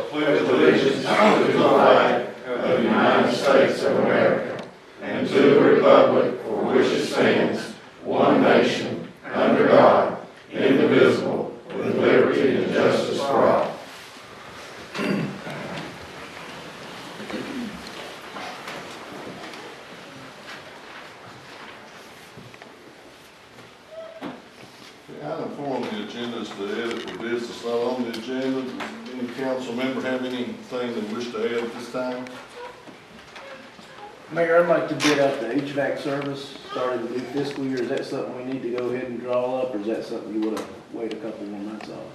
pledge allegiance to the flag of the United States of America and to the republic for which it stands, one nation, under God, indivisible, with liberty and justice for all. Item 4 on the agenda is to edit the business not on the agenda. Does any council member have anything they wish to add at this time? Mayor, I'd like to bid out the HVAC service starting the new fiscal year. Is that something we need to go ahead and draw up, or is that something you want to wait a couple more months on?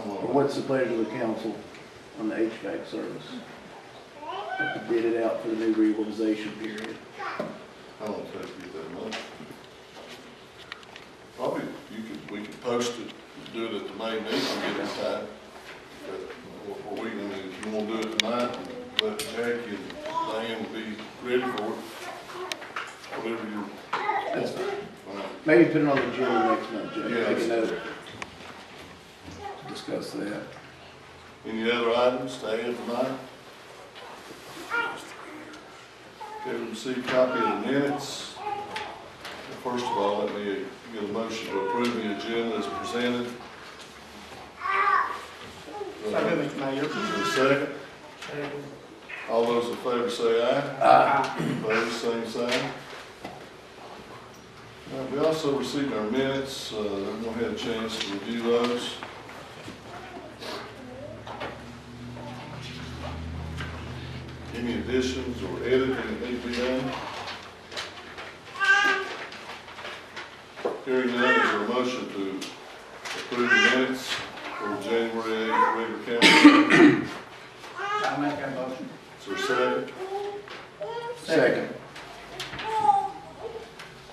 Or what's the pleasure of the council on the HVAC service? To bid it out for the new reorganization period. I don't think it'd be that much. Probably we could post it, do it at the May meeting and get it time. Or we can, if you want to do it tonight, let Jackie and Diane be ready for it. Whatever you. That's fine. Maybe put it on the agenda next month, Jeff. Yeah, Make a note to discuss that. Any other items to add tonight? Okay, we received a copy of the minutes. First of all, let me get a motion to approve the agenda as presented. Second, Mr. Mayor. Is there a second? All those in favor say aye. Aye. Opposed, same sign. We also received our minutes. Everyone had a chance to review those. Any additions or editing that need to be done? Hearing none, is there a motion to approve the minutes for January 8th regular council meeting? I'll make that motion. Is there a second? Second.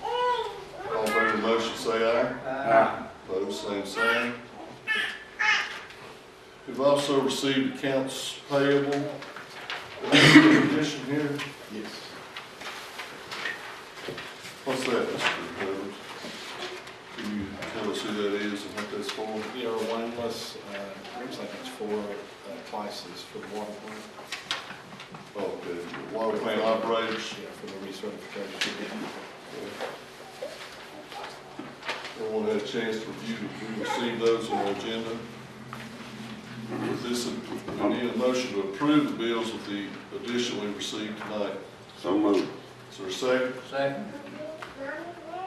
All in favor of the motion, say aye. Aye. Opposed, same sign. We've also received accounts payable. Addition here. Yes. What's that, Mr. Rivers? Can you tell us who that is and what that's for? Yeah, one was, looks like it's for twices for the water plant. Oh, okay, water plant operators. Yeah, for the recertification. Everyone had a chance to review, we received those on the agenda. With this, we need a motion to approve the bills with the addition we received tonight. So moved. Is there a second? Second.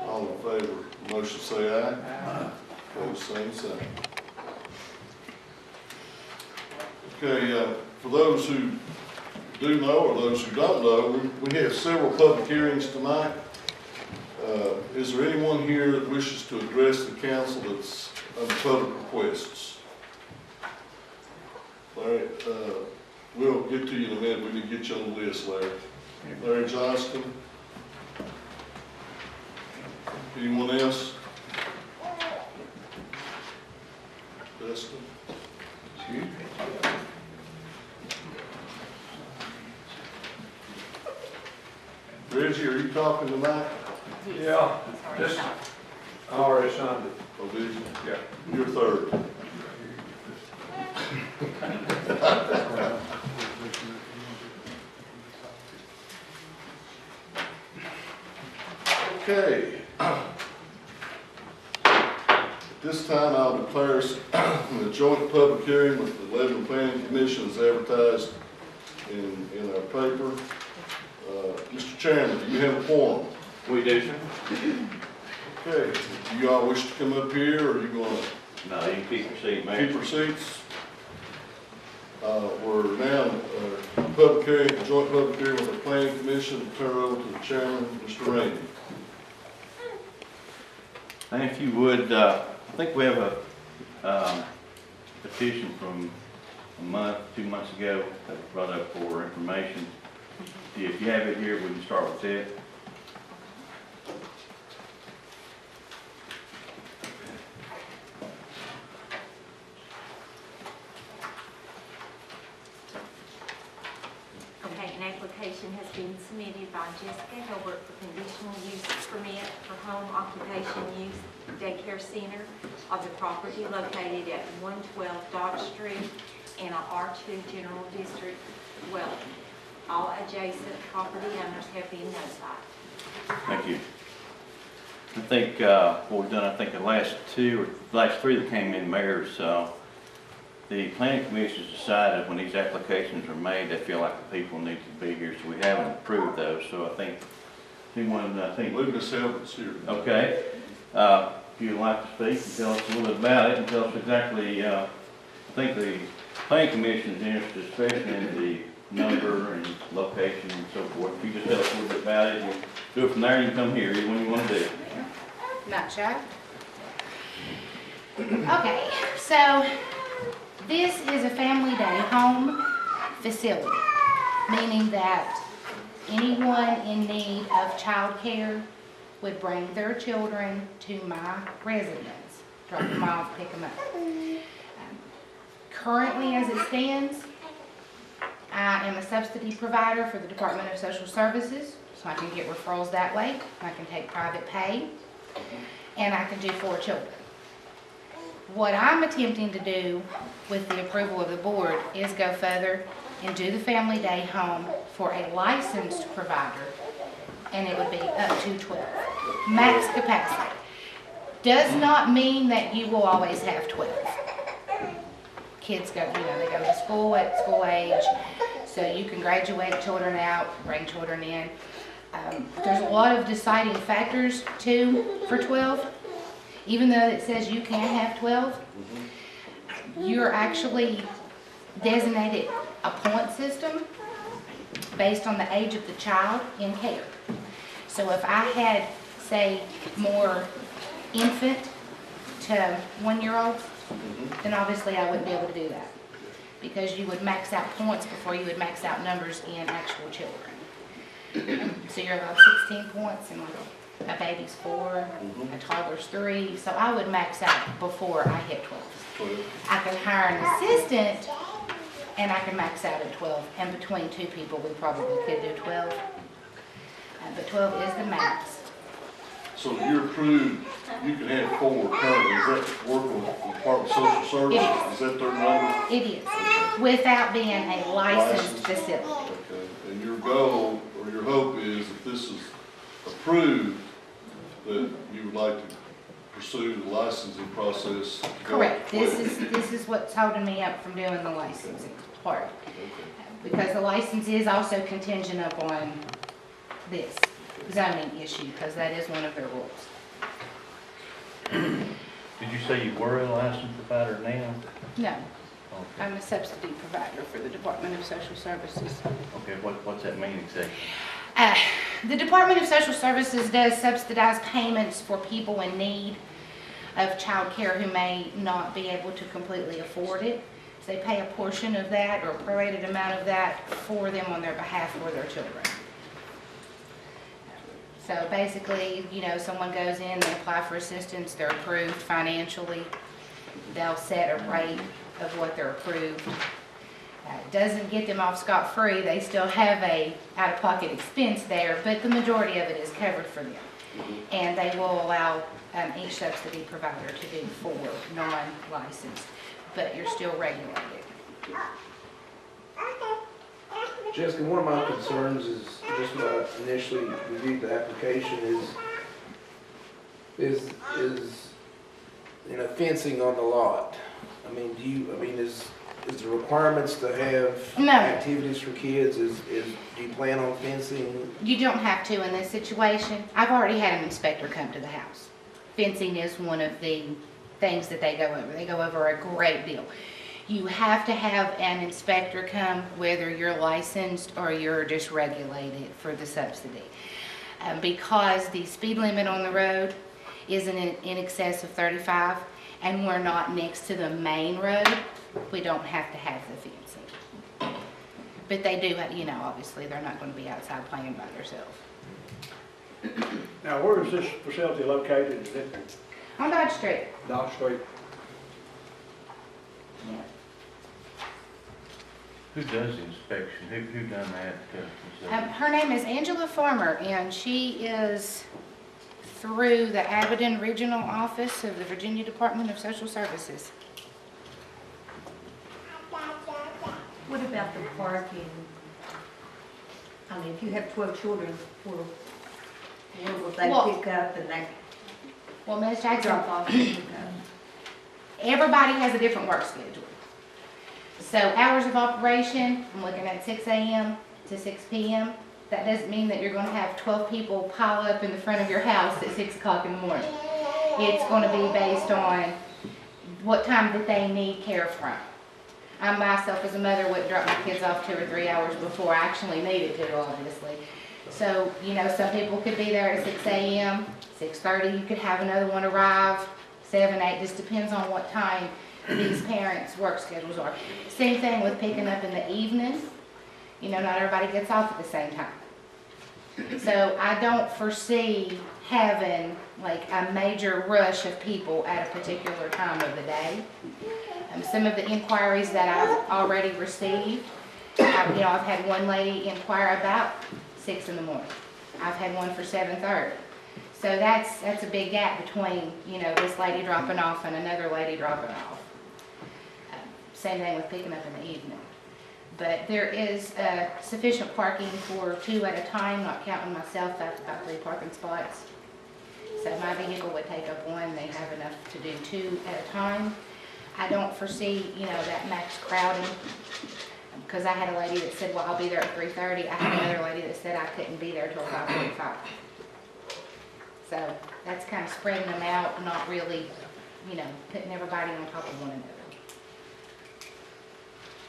All in favor, the motion say aye. Aye. Opposed, same sign. Okay, for those who do know or those who don't know, we have several public hearings tonight. Is there anyone here that wishes to address the council that's under public requests? Larry, we'll get to you in a minute. We need to get you on the list, Larry. Larry Johnston. Anyone else? Dustin? Reggie, are you talking tonight? Yeah, just, I already signed it. Oh, did you? Yeah. You're third. Okay. At this time, I'll declare the joint public hearing with the Lebanon Planning Commission is advertised in our paper. Mr. Chairman, do you have a quorum? We do, sir? Okay. Do you all wish to come up here, or are you going to No, you can keep your seat, Mayor. keep your seats? We're now public hearing, joint public hearing with the Planning Commission. Turn it over to the chairman, Mr. Rainey. And if you would, I think we have a petition from a month, 2 months ago that was brought up for information. If you have it here, we can start with it. Okay, an application has been submitted by Jessica Hilbert for conditional use permit for home occupation use daycare center of the property located at 112 Dodge Street in a R2 general district dwelling. All adjacent property owners have been notified. Thank you. I think, what we've done, I think the last three that came in, mayors, the planning commission decided when these applications are made, they feel like the people need to be here, so we haven't approved those. So I think, Lucas Helbert's here. okay. If you'd like to speak and tell us a little bit about it and tell us exactly, I think the planning commission is interested, especially in the number and location and so forth. If you just tell us a little bit about it, we'll do it from there, you can come here, either one you want to do. Not shy. Okay, so this is a family day home facility, meaning that anyone in need of childcare would bring their children to my residence, drop them off, pick them up. Currently, as it stands, I am a subsidy provider for the Department of Social Services, so I can get referrals that way. I can take private pay, and I can do 4 children. What I'm attempting to do with the approval of the board is go further and do the family day home for a licensed provider, and it would be up to 12. Max capacity. Does not mean that you will always have 12. Kids go, they go to school at school age, so you can graduate children out, bring children in. There's a lot of deciding factors too for 12. Even though it says you can have 12, you're actually designated a point system based on the age of the child in care. So if I had, say, more infant to 1-year-olds, then obviously I wouldn't be able to do that, because you would max out points before you would max out numbers in actual children. So you're allowed 16 points, and like a baby's 4, a toddler's 3, so I would max out before I hit 12. I can hire an assistant, and I can max out at 12, and between 2 people, we probably could do 12. But 12 is the max. So you're approved, you can have 4 currently, is that working with the Department of Social Services? It is. Is that their number? It is, without being a licensed facility. Okay, and your goal, or your hope is, if this is approved, that you would like to pursue the licensing process? Correct. This is what's holding me up from doing the licensing part. Because the license is also contingent upon this zoning issue, because that is one of their rules. Did you say you were a licensed provider now? No, I'm a subsidy provider for the Department of Social Services. Okay, what's that mean exactly? The Department of Social Services does subsidize payments for people in need of child care who may not be able to completely afford it. So they pay a portion of that, or a prorated amount of that, for them on their behalf for their children. So basically, someone goes in, they apply for assistance, they're approved financially. They'll set a rate of what they're approved. Doesn't get them off scot-free. They still have a out-of-pocket expense there, but the majority of it is covered for them. And they will allow each subsidy provider to do 4 non-licensed, but you're still regulated. Jessica, one of my concerns is, just when I initially reviewed the application, is fencing on the lot. I mean, is the requirements to have No. activities for kids, do you plan on fencing? You don't have to in this situation. I've already had an inspector come to the house. Fencing is one of the things that they go over. They go over a great deal. You have to have an inspector come, whether you're licensed or you're just regulated for the subsidy. Because the speed limit on the road is in excess of 35, and we're not next to the main road, we don't have to have the fencing. But they do, obviously they're not going to be outside playing by themselves. Now, where is this facility located? Is it On Dodge Street. Dodge Street? Who does the inspection? Who done that? Her name is Angela Farmer, and she is through the Abilene Regional Office of the Virginia Department of Social Services. What about the parking? I mean, if you have 12 children, where will they Well- pick up and they Well, Ms. Jackson, drop off and pick up? everybody has a different work schedule. So hours of operation, I'm looking at 6 a.m. to 6 p.m. That doesn't mean that you're gonna have 12 people pile up in the front of your house at 6 o'clock in the morning. It's gonna be based on what time that they need care from. I myself as a mother wouldn't drop my kids off 2 or 3 hours before I actually needed to, obviously. So, you know, some people could be there at 6 a.m., 6:30, you could have another one arrive, 7, 8, just depends on what time these parents' work schedules are. Same thing with picking up in the evening. You know, not everybody gets off at the same time. So I don't foresee having like a major rush of people at a particular time of the day. Some of the inquiries that I've already received, I've had one lady inquire about 6 in the morning. I've had one for 7:30. So that's a big gap between, this lady dropping off and another lady dropping off. Same thing with picking up in the evening. But there is sufficient parking for 2 at a time, not counting myself. I have about 3 parking spots. So my vehicle would take up 1, they have enough to do 2 at a time. I don't foresee, that max crowding, because I had a lady that said, well, I'll be there at 3:30. I had another lady that said I couldn't be there till 5:45. So that's kind of spreading them out, not really, putting everybody on top of one another.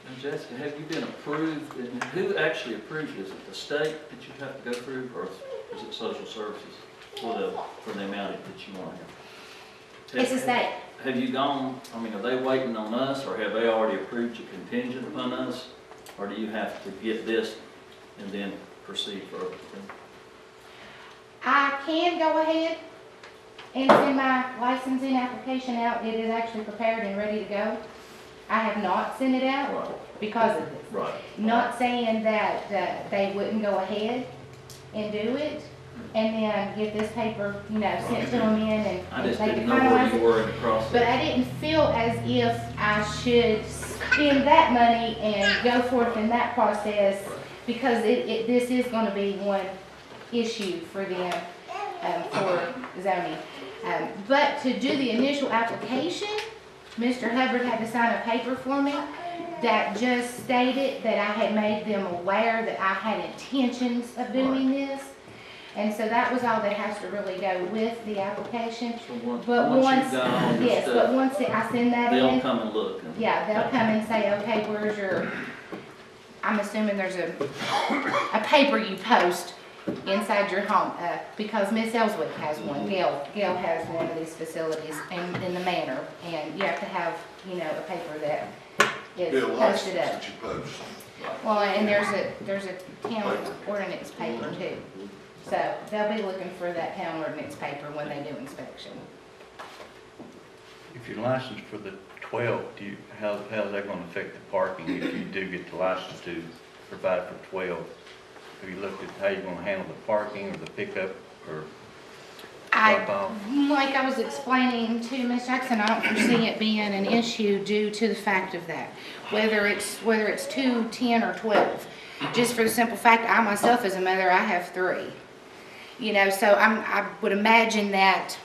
Now, Jessica, have you been approved, and who actually approves it? Is it the state that you have to go through, or is it social services for the amount that you want to have? It's the state. Have you gone, are they waiting on us, or have they already approved you contingent upon us? Or do you have to get this and then proceed further? I can go ahead and send my licensing application out. It is actually prepared and ready to go. I have not sent it out Right. because of this. Right. Not saying that they wouldn't go ahead and do it and then get this paper, sent to them in and I just they didn't could know where finalize you it. were in the process. But I didn't feel as if I should spend that money and go forth in that process because this is going to be one issue for them for zoning. But to do the initial application, Mr. Hubbard had to sign a paper for me that just stated that I had made them aware that I had intentions of doing this. And so that was all that has to really go with the application. So once But you've once, got all your yes, but stuff, once I send that they'll in, come and look. yeah, they'll come and say, okay, where's your, I'm assuming there's a paper you post inside your home, because Miss Ellswick has one, Gail has one of these facilities in the manor, and you have to have, a paper that is Bill, license posted up. that you post. Well, and there's a town ordinance paper too. So they'll be looking for that town ordinance paper when they do inspection. If you're licensed for the 12, how's that gonna affect the parking if you do get the license to provide for 12? Have you looked at how you're gonna handle the parking or the pickup or drop off? Like I was explaining to Ms. Jackson, I don't foresee it being an issue due to the fact of that. Whether it's 2, 10, or 12. Just for the simple fact, I myself as a mother, I have 3. So I would imagine that,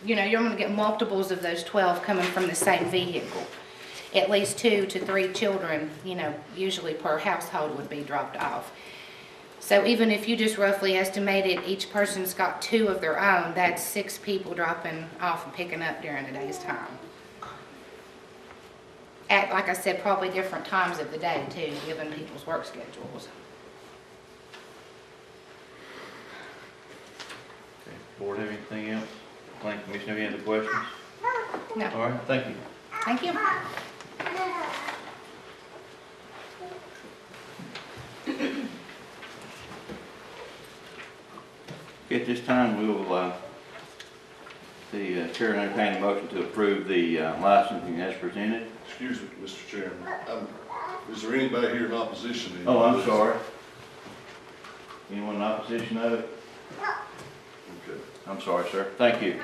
you're gonna get multiples of those 12 coming from the same vehicle. At least 2 to 3 children, usually per household would be dropped off. So even if you just roughly estimated each person's got 2 of their own, that's 6 people dropping off and picking up during the day's time. At, like I said, probably different times of the day too, given people's work schedules. Okay, board have anything else? Planning Commission have any other questions? No, All right, thank you. thank you. At this time, we will, the chair entertain a motion to approve the licensing as presented. Excuse me, Mr. Chairman. Is there anybody here in opposition to any Oh, of I'm this? sorry. Anyone in opposition of it? Okay. I'm sorry, sir. Thank you.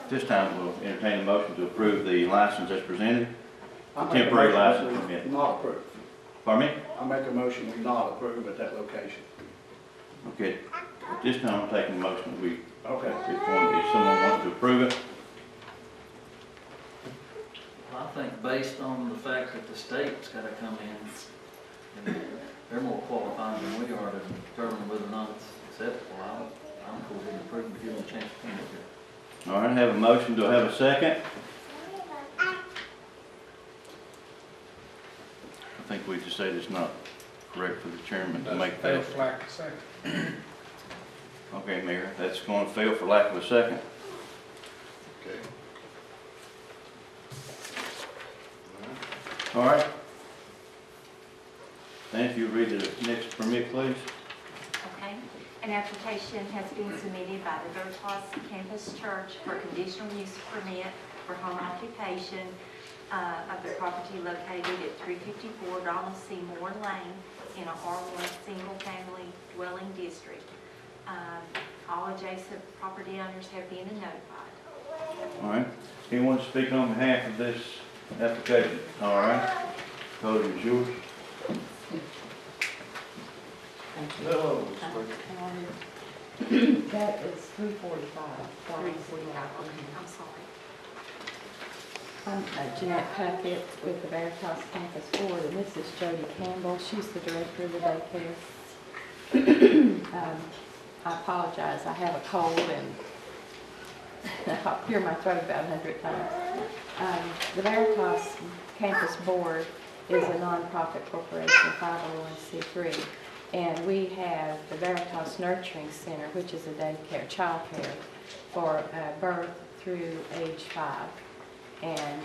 This time, we'll entertain a motion to approve the license as presented. I make a temporary motion license we permit. Not approve. Pardon me? I make a motion we not approve at that location. Okay, at this time, I'm taking a motion that we, Okay. if someone wants to approve it, I think based on the fact that the state's gotta come in, and they're more qualified than we are to determine whether or not it's acceptable, I'm cool with approving, give them a chance to come up here. all right, have a motion, do I have a second? I think we just said it's not correct for the chairman to make that. Fail like a second. Okay, Mayor, that's going to fail for lack of a second. Okay. All right. Dan, if you read the next permit, please. Okay. An application has been submitted by the Veritas Campus Church for a conditional use permit for home occupation of the property located at 354 Donald C. Moore Lane in a R1 single-family dwelling district. All adjacent property owners have been notified. All right. Anyone speak on behalf of this application? All right. Code is yours. Hello. That is 345. I'm sorry. I'm Jeanette Puckett with the Veritas Campus Board, and this is Jody Campbell. She's the director of the daycare. I apologize, I have a cold and I'll clear my throat about 100 times. The Veritas Campus Board is a nonprofit corporation, 501c3, and we have the Veritas Nurturing Center, which is a daycare, childcare for birth through age 5. And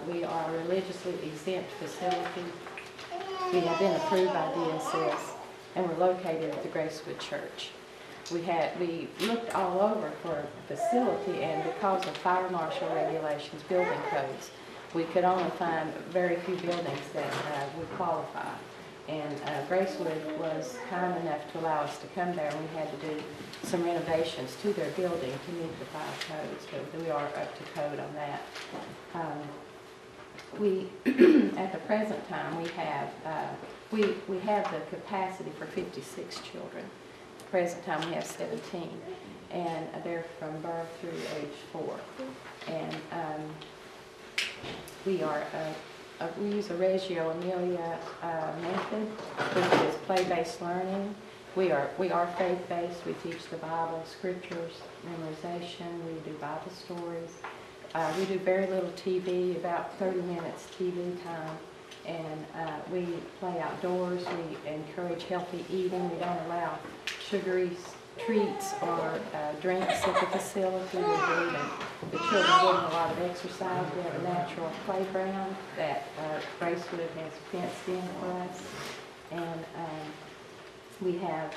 we are a religiously exempt facility. We have been approved by DSS, and we're located at the Gracewood Church. We looked all over for a facility, and because of fire marshal regulations, building codes, we could only find very few buildings that would qualify. And Gracewood was kind enough to allow us to come there, and we had to do some renovations to their building to meet the fire codes, but we are up to code on that. At the present time, we have the capacity for 56 children. At the present time, we have 17, and they're from birth through age 4. And we use a Reggio Emilia method, which is play-based learning. We are faith-based. We teach the Bible, scriptures, memorization. We do Bible stories. We do very little TV, about 30 minutes TV time. And we play outdoors. We encourage healthy eating. We don't allow sugary treats or drinks at the facility. We believe in the children getting a lot of exercise. We have a natural playground that Gracewood has fenced in for us. And we have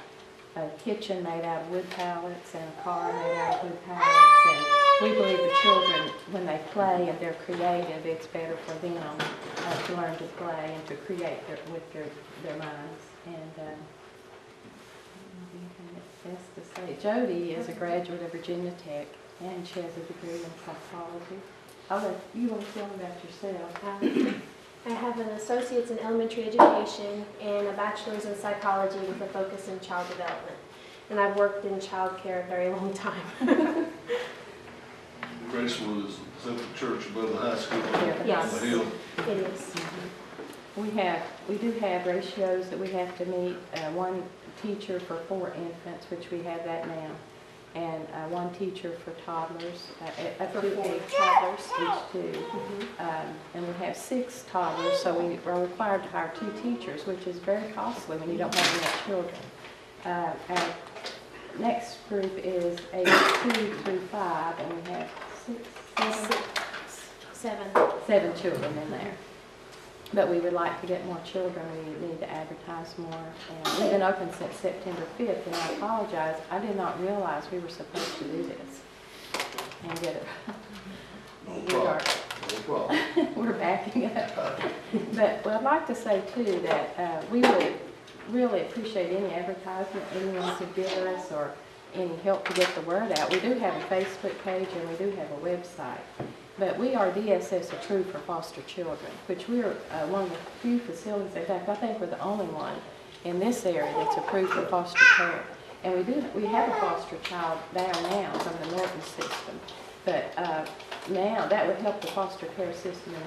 a kitchen made out of wood pallets and a car made out of wood pallets. And we believe the children, when they play and they're creative, it's better for them to learn to play and to create with their minds. And best to say, Jody is a graduate of Virginia Tech, and she has a degree in psychology. I'll let you want to tell them about yourself. I have an associate's in elementary education and a bachelor's in psychology with a focus in child development. And I've worked in child care a very long time. Gracewood is at the church above the high school on Yes. the hill. It is. We do have ratios that we have to meet. One teacher for 4 infants, which we have that now, and one teacher for toddlers, up For to 4 8 toddlers. each 2. And we have 6 toddlers, so we are required to hire 2 teachers, which is very costly when you don't have enough children. Our next group is age 2 through 5, and we have 7 children in there. But we would like to get more children. We need to advertise more. And we've been open since September 5th, and I apologize. I did not realize we were supposed to do this and get it. We're backing up. But I'd like to say, too, that we would really appreciate any advertisement anyone could give us or any help to get the word out. We do have a Facebook page, and we do have a website. But we are DSS approved for foster children, which we're one of the few facilities, in fact, I think we're the only one in this area that's approved for foster care. And we have a foster child there now from the Norton system. But now that would help the foster care system in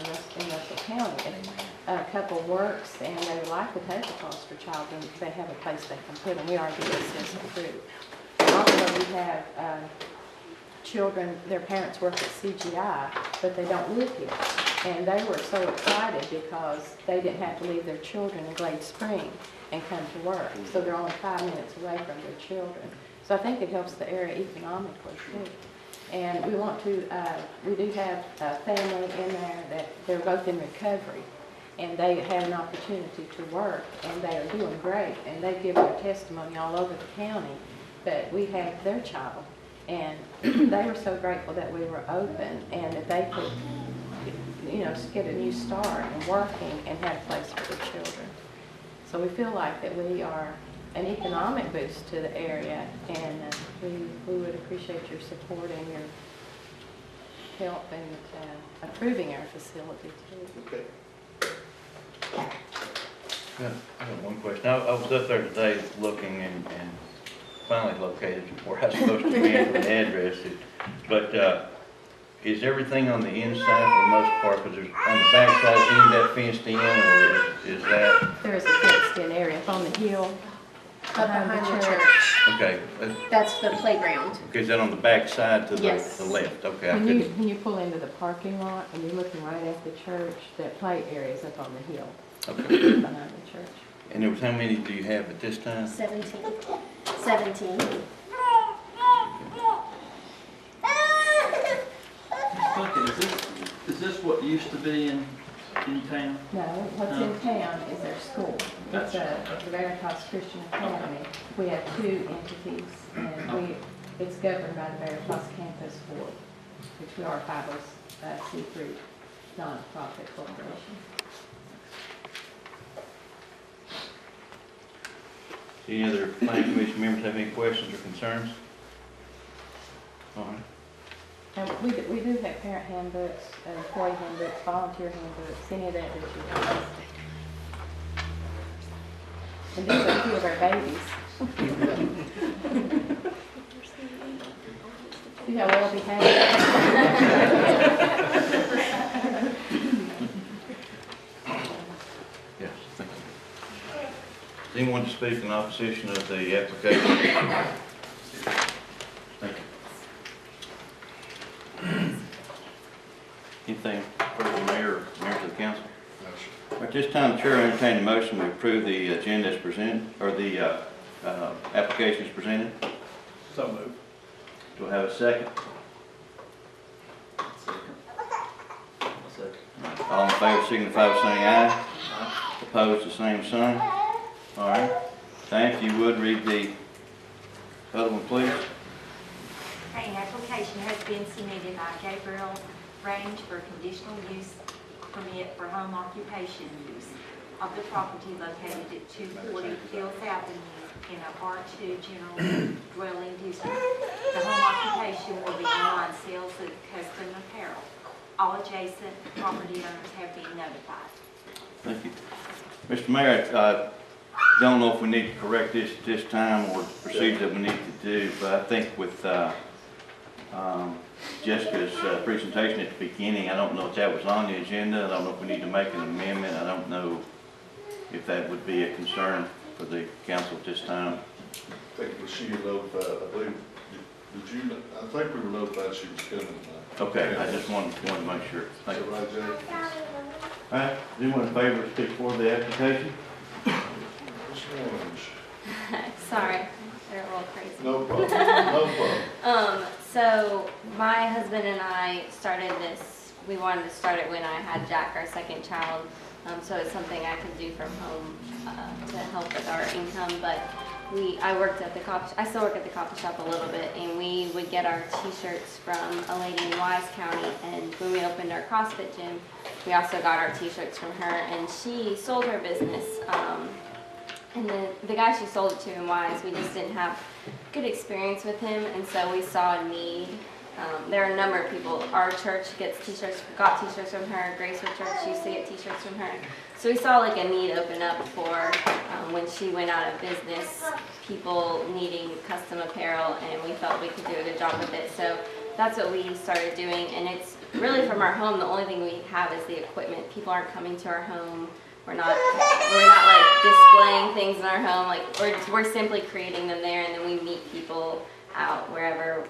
Russell County. If a couple works and they would like to take a foster child, then they have a place they can put them. We are DSS approved. Also, we have children, their parents work at CGI, but they don't live here. And they were so excited because they didn't have to leave their children in Glade Spring and come to work. So they're only 5 minutes away from their children. So I think it helps the area economically too. And we want to, we do have a family in there that they're both in recovery. And they have an opportunity to work, and they are doing great. And they give their testimony all over the county. But we have their child. And they were so grateful that we were open and that they could, you know, get a new start and working and have a place for their children. So we feel like that we are an economic boost to the area, and we would appreciate your support and your help in approving our facility too. Okay. I have one question. I was up there today looking and finally located where I was supposed to be for an address. But is everything on the inside for the most part? Because there's on the back side, is any of that fenced in, or is that? There is a fenced-in area up on the hill Behind the church. Okay. That's the playground. Okay, is that on the back side to Yes. the left? Okay. I When couldn't- you pull into the parking lot and you're looking right at the church, that play area is up on the hill Okay. behind the church. And there was, how many do you have at this time? 17. Is this what used to be in town? No, what's in town is their school. It's the Veritas Christian Academy. We have two entities, and it's governed by the Veritas Campus Board, which we are a 501c3 nonprofit corporation. Any other planning commission members have any questions or concerns? All right. And we do have parent handbooks, employee handbooks, volunteer handbooks, any of that that you have. And these are a few of our babies. See how well behaved. Yes, thank you. Does anyone speak in opposition of the application? Thank you. Anything further, Mayor, members of the council? No, sir. At this time, the chair will entertain a motion to approve the agenda as presented, or the application as presented. So moved. Do I have a second? All in favor signify by saying aye. Opposed, the same sign. All right. Diane, if you would read the other one, please. Okay, an application has been submitted by Gabriel Range for conditional use permit for home occupation use of the property located at 240 Hills Avenue in a R2 general dwelling district. The home occupation will be online sales of custom apparel. All adjacent property owners have been notified. Thank you. Mr. Mayor, I don't know if we need to correct this at this time or the procedure that we need to do, but I think with Jessica's presentation at the beginning, I don't know if that was on the agenda. I don't know if we need to make an amendment. I don't know if that would be a concern for the council at this time. I think was she notified, I believe, did you, I think we were notified she was coming tonight. Okay, I just wanted to make sure. Is Thank that you. right, Jay? All right, is anyone in favor to speak for the application? Ms. Orange. Sorry, they're a little crazy. No problem, no problem. So my husband and I started this, we wanted to start it when I had Jack, our second child. So it's something I can do from home to help with our income. But I worked at the coffee, I still work at the coffee shop a little bit, and we would get our t-shirts from a lady in Wise County. And when we opened our CrossFit gym, we also got our t-shirts from her, and she sold her business. And the guy she sold it to in Wise, we just didn't have good experience with him, and so we saw a need There are a number of people. Our church got t-shirts from her. Graceful Church used to get t-shirts from her. So we saw like a need open up for when she went out of business, people needing custom apparel, and we felt we could do a good job with it. So that's what we started doing, and it's really from our home. The only thing we have is the equipment. People aren't coming to our home. We're not like displaying things in our home. Like we're simply creating them there, and then we meet people out wherever.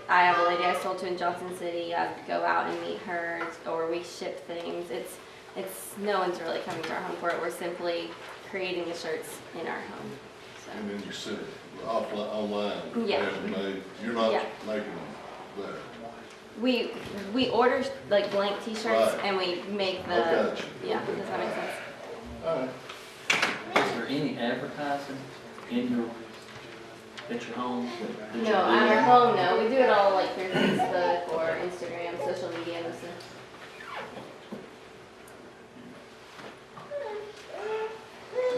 I have a lady I sold to in Johnson City. I go out and meet her, or we ship things. It's no one's really coming to our home for it. We're simply creating the shirts in our home. So. And then you send it offline, online. Yeah. You're not Yeah. making them there. We order like blank t-shirts Right. and we make the, I got you. yeah, does that make sense? All right. Is there any advertising at your home? that you No, do? at our home, no. We do it all like through Facebook or Instagram, social media and stuff.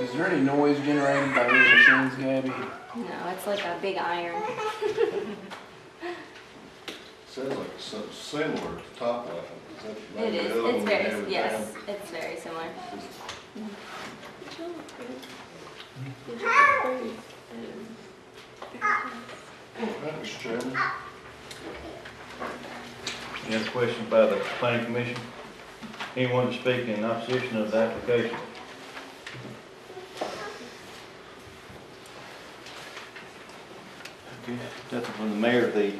Is there any noise generated by these machines, Gabby? No, it's like a big iron. Sounds like something similar to Top Line. Is that It maybe is. the other It's one we have very, in yes, town? it's very similar. All right, Mr. Chairman. Any other questions by the planning commission? Anyone to speak in opposition of the application? Okay, nothing from the mayor of the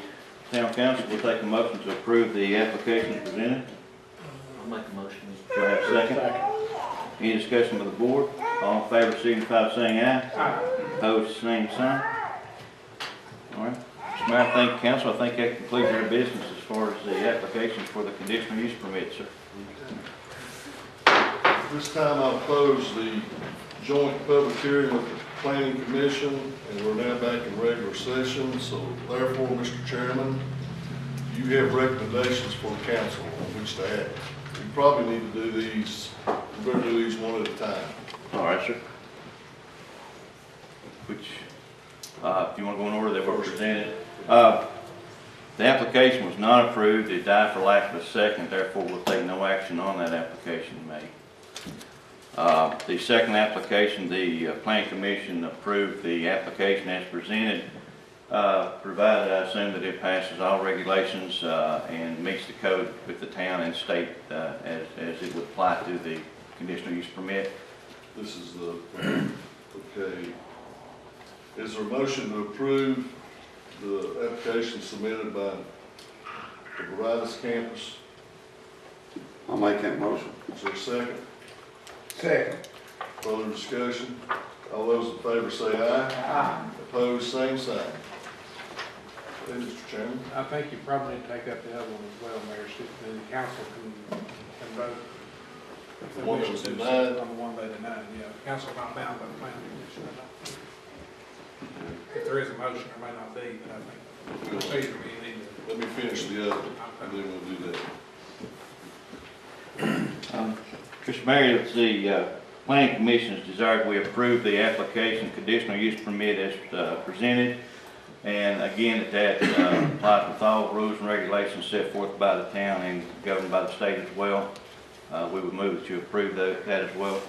town council. We'll take a motion to approve the application presented. I'll make a motion. Do I have a second? Any discussion with the board? All in favor signify by saying aye. Aye. Opposed, same sign. All right. Mr. Mayor, I thank council. I think that concludes our business as far as the application for the conditional use permit, sir. This time I'll close the joint public hearing with the planning commission, and we're now back in regular session. So therefore, Mr. Chairman, you have recommendations for the council on which to act. You probably need to do these, we better do these one at a time. All right, sir. Which, if you want to go in order, they were presented. The application was not approved. It died for lack of a second. Therefore, we'll take no action on that application made. The second application, the planning commission approved the application as presented, provided I assume that it passes all regulations and meets the code with the town and state as it would apply to the conditional use permit. This is the, okay. Is there a motion to approve the application submitted by the Veritas campus? I'll make that motion. Is there a second? Second. Further discussion? All those in favor say aye. Aye. Opposed, same sign. Okay, Mr. Chairman. I think you probably need to take up the other one as well, Mayor, so then the council can vote. If they The one wish that was to, denied? on the one they denied, yeah. The council not bound by the planning commission. I don't think. If there is a motion, there may not be, but I think procedurally you need to. Let me finish the other, and then we'll do that. Mr. Mayor, it's the planning commission's desire we approve the application conditional use permit as presented. And again, that applies with all rules and regulations set forth by the town and governed by the state as well. We would move that you approve that as well.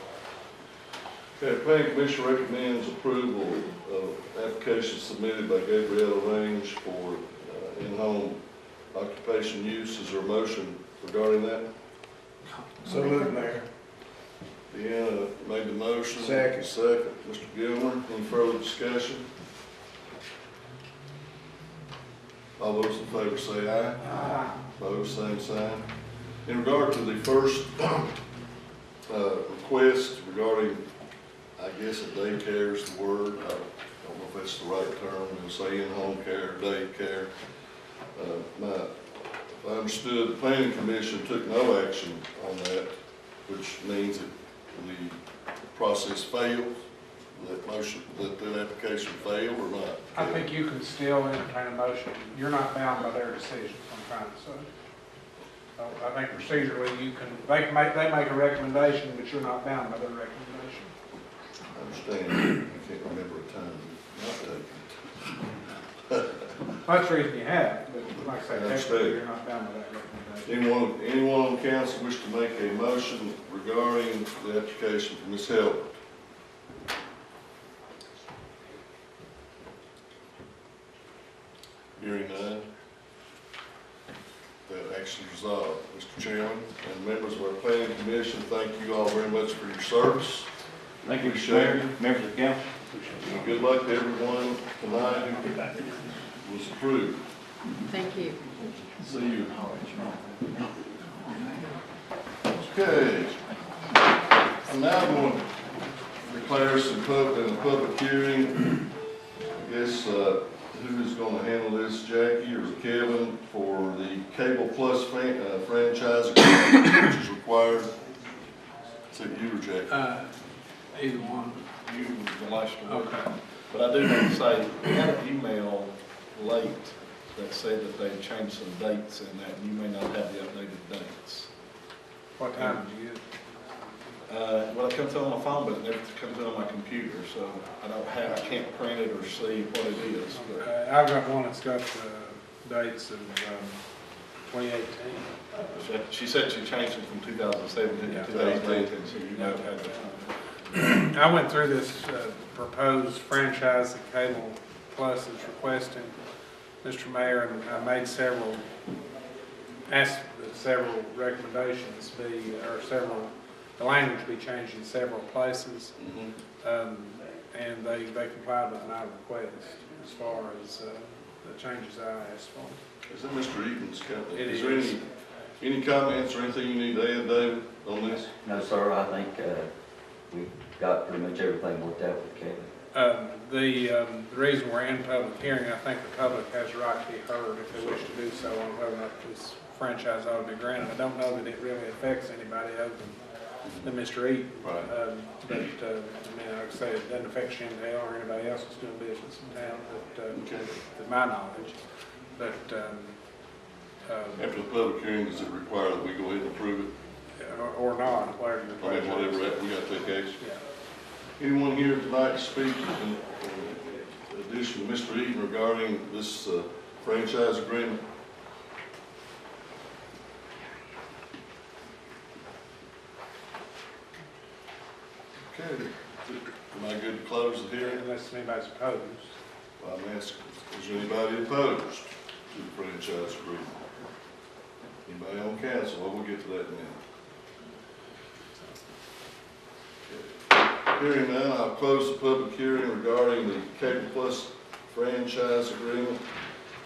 Okay, the planning commission recommends approval of application submitted by Gabriella Range for in-home occupation use. Is there a motion regarding that? So moved, Mayor. Deanna made the motion. Second. Second. Mr. Gilmer, any further discussion? All those in favor say aye. Aye. Opposed, same sign. In regard to the first request regarding, I guess a daycare is the word, I don't know if that's the right term, we'll say in-home care, daycare. If I understood, the planning commission took no action on that, which means that the process failed, that motion, that application failed or not? I think you can still entertain a motion. You're not bound by their decisions, I'm trying to say. So I think procedurally you can, they make a recommendation, but you're not bound by their recommendation. I understand, I can't remember a time not taking it. That's the reason you have, but like I say, Understood. technically, you're not bound by that recommendation. Anyone on council wish to make a motion regarding the application for Ms. Helbert? Hearing none. That action is resolved. Mr. Chairman and members of our planning commission, thank you all very much for your service. Thank you, Appreciate Mayor, it. members of the council. And good luck to everyone tonight who was approved. Thank you. See you. Okay. I'm now going to declare some public hearing. I guess, who is going to handle this, Jackie or Kevin, for the Cable Plus franchise agreement, which is required? Is it you or Jackie? Either one. You, the last one. Okay. But I do need to say, we had an email late that said that they changed some dates in that, and you may not have the updated dates. What time did you get? Well, it comes on my phone, but it never comes on my computer, so I can't print it or see what it is. But I've got one that's got the dates of 2018. she said she changed it from 2017 Yeah. to 2018, so you know it had the I went through this proposed franchise that Cable Plus is requesting, Mr. Mayor, and I made asked that several recommendations be, the language be changed in several places. And they complied with my request as far as the changes I asked for. Is that Mr. Eaton's company? It Is there any comments or anything you need to add, David, on this? No, sir, I think we've got pretty much everything worked out with Kevin. The reason we're in public hearing, I think the public has a right to be heard if they wish to do so on whether or not this franchise ought to be granted. I don't know that it really affects anybody other than Mr. Eaton. Right. But, I mean, like I say, it doesn't affect Shenandoah or anybody else that's doing business in town, to my knowledge. But, After the public hearing, does it require that we go ahead and approve it? or not, whatever your I mean, pleasure is. whatever, we got to take action. Yeah. Anyone here tonight to speak in addition to Mr. Eaton regarding this franchise agreement? Okay, am I good to close the hearing? Unless anybody's opposed. Well, I'm asking, is there anybody opposed to the franchise agreement? Anybody on council? Well, we'll get to that in a minute. Hearing none, I'll close the public hearing regarding the Cable Plus franchise agreement.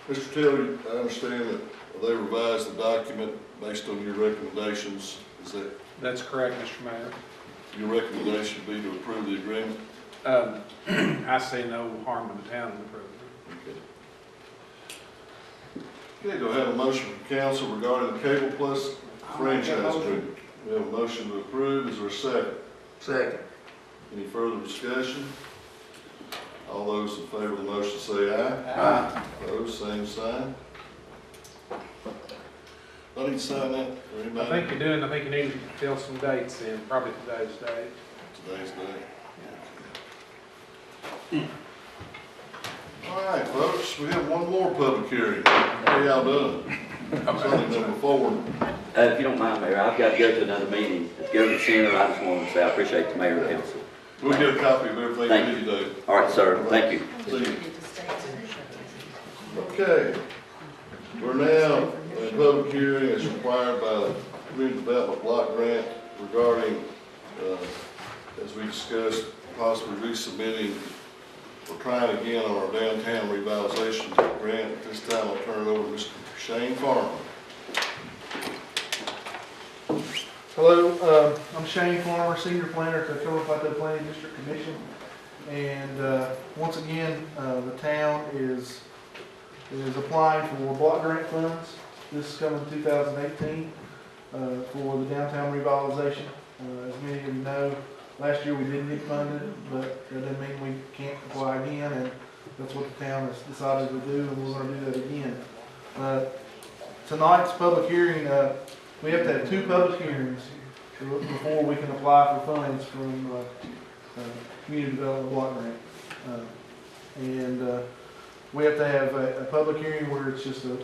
Mr. Taylor, I understand that they revised the document based on your recommendations. Is that That's correct, Mr. Mayor. your recommendation be to approve the agreement? I see no harm in the town in approving it. Okay, do I have a motion from council regarding the Cable Plus franchise agreement? We have a motion to approve. Is there a second? Second. Any further discussion? All those in favor of the motion say aye. Aye. Opposed, same sign. I need to sign that or I anybody? think you do, and I think you need to fill some dates in, probably today's date. Today's day. All right, folks, we have one more public hearing. How y'all doing? It's only number 4. If you don't mind, Mayor, I've got to go to another meeting at the Government Center. I just wanted to say I appreciate the mayor and council. We'll get a copy of everything Thank we need to do. All right, sir. Thank you. See you. Okay, we're now in a public hearing as required by the Community Development Block Grant regarding, as we discussed, possibly resubmitting or trying again on our downtown revitalization grant. At this time, I'll turn it over to Mr. Shane Farmer. Hello, I'm Shane Farmer, Senior Planner at the Philadelphia Planning District Commission. And once again, the town is applying for block grant funds. This is coming 2018 for the downtown revitalization. As many of you know, last year we didn't get funded, but that doesn't mean we can't apply again, and that's what the town has decided to do, and we're going to do that again. Tonight's public hearing, we have to have 2 public hearings before we can apply for funds from Community Development Block Grant. we have to have a public hearing where it's just a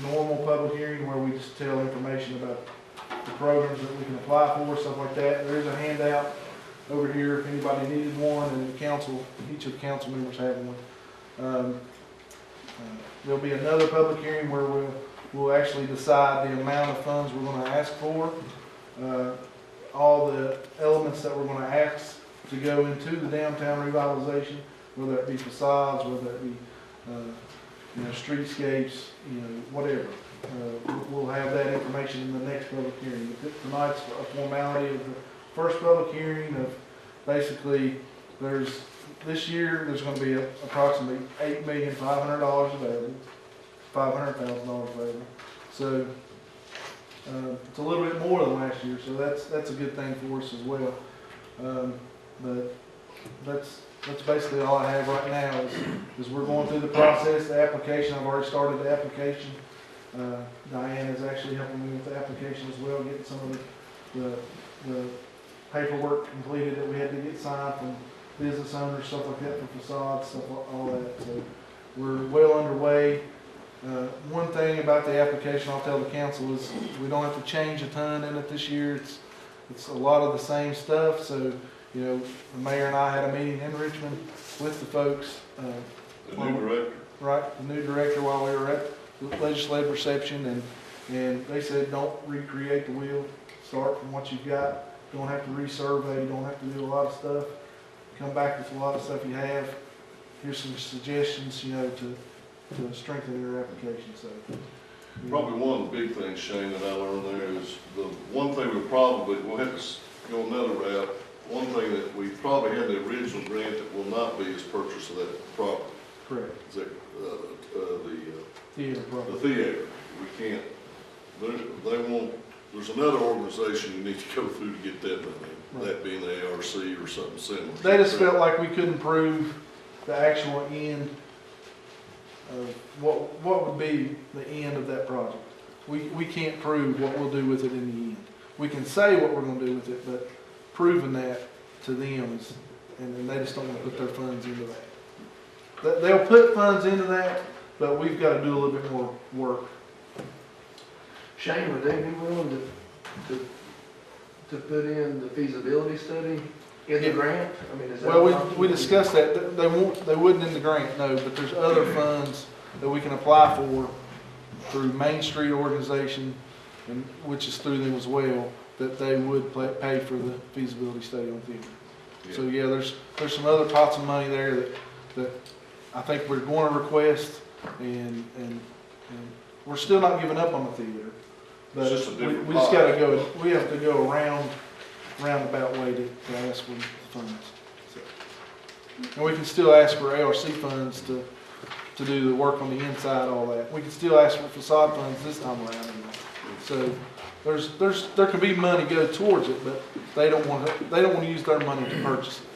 normal public hearing where we just tell information about the programs that we can apply for, stuff like that. There is a handout over here if anybody needed one, and the council, each of the council members have one. There'll be another public hearing where we'll actually decide the amount of funds we're going to ask for, all the elements that we're going to ask to go into the downtown revitalization, whether it be facades, whether it be streetscapes, whatever. We'll have that information in the next public hearing. But tonight's a formality of the first public hearing of basically this year there's going to be approximately $8,500,000 available, $500,000 available. So it's a little bit more than last year, so that's a good thing for us as well. But that's basically all I have right now is we're going through the process, the application. I've already started the application. Diane is actually helping me with the application as well, getting some of the paperwork completed that we had to get signed from business owners, stuff like that, for facades, stuff like all that. So we're well underway. One thing about the application I'll tell the council is we don't have to change a ton in it this year. It's a lot of the same stuff. So the mayor and I had a meeting in Richmond with the folks. The new director. Right, the new director while we were at the legislative reception, and they said don't recreate the wheel. Start from what you've got. Don't have to resurvey. You don't have to do a lot of stuff. Come back with a lot of stuff you have. Here's some suggestions, to strengthen your application. So Probably one of the big things, Shane, that I learned there is the one thing we'll have to go another route. One thing that we probably had the original grant that will not be is purchase of that property. Correct. Is that, Theater property. the theater. We can't, there's another organization you need to go through to get that money. Right. That being the ARC or something similar. They just felt like we couldn't prove the actual end of what would be the end of that project. We can't prove what we'll do with it in the end. We can say what we're going to do with it, but proving that to them is, and then they just don't want to put their funds into that. They'll put funds into that, but we've got to do a little bit more work. Shane, would they be willing to put in the feasibility study in the grant? I mean, is that Well, we discussed that. They wouldn't in the grant, no, but there's other funds that we can apply for through Main Street organization, and which is through them as well, that they would pay for the feasibility study on theater. Yeah. So yeah, there's some other pots of money there that I think we're going to request, and we're still not giving up on the theater. But It's just a different we just got to pot. go. We have to go roundabout way to ask for the funds. So, and we can still ask for ARC funds to do the work on the inside, all that. We can still ask for facade funds this time around. So there can be money go towards it, but they don't want to use their money to purchase it.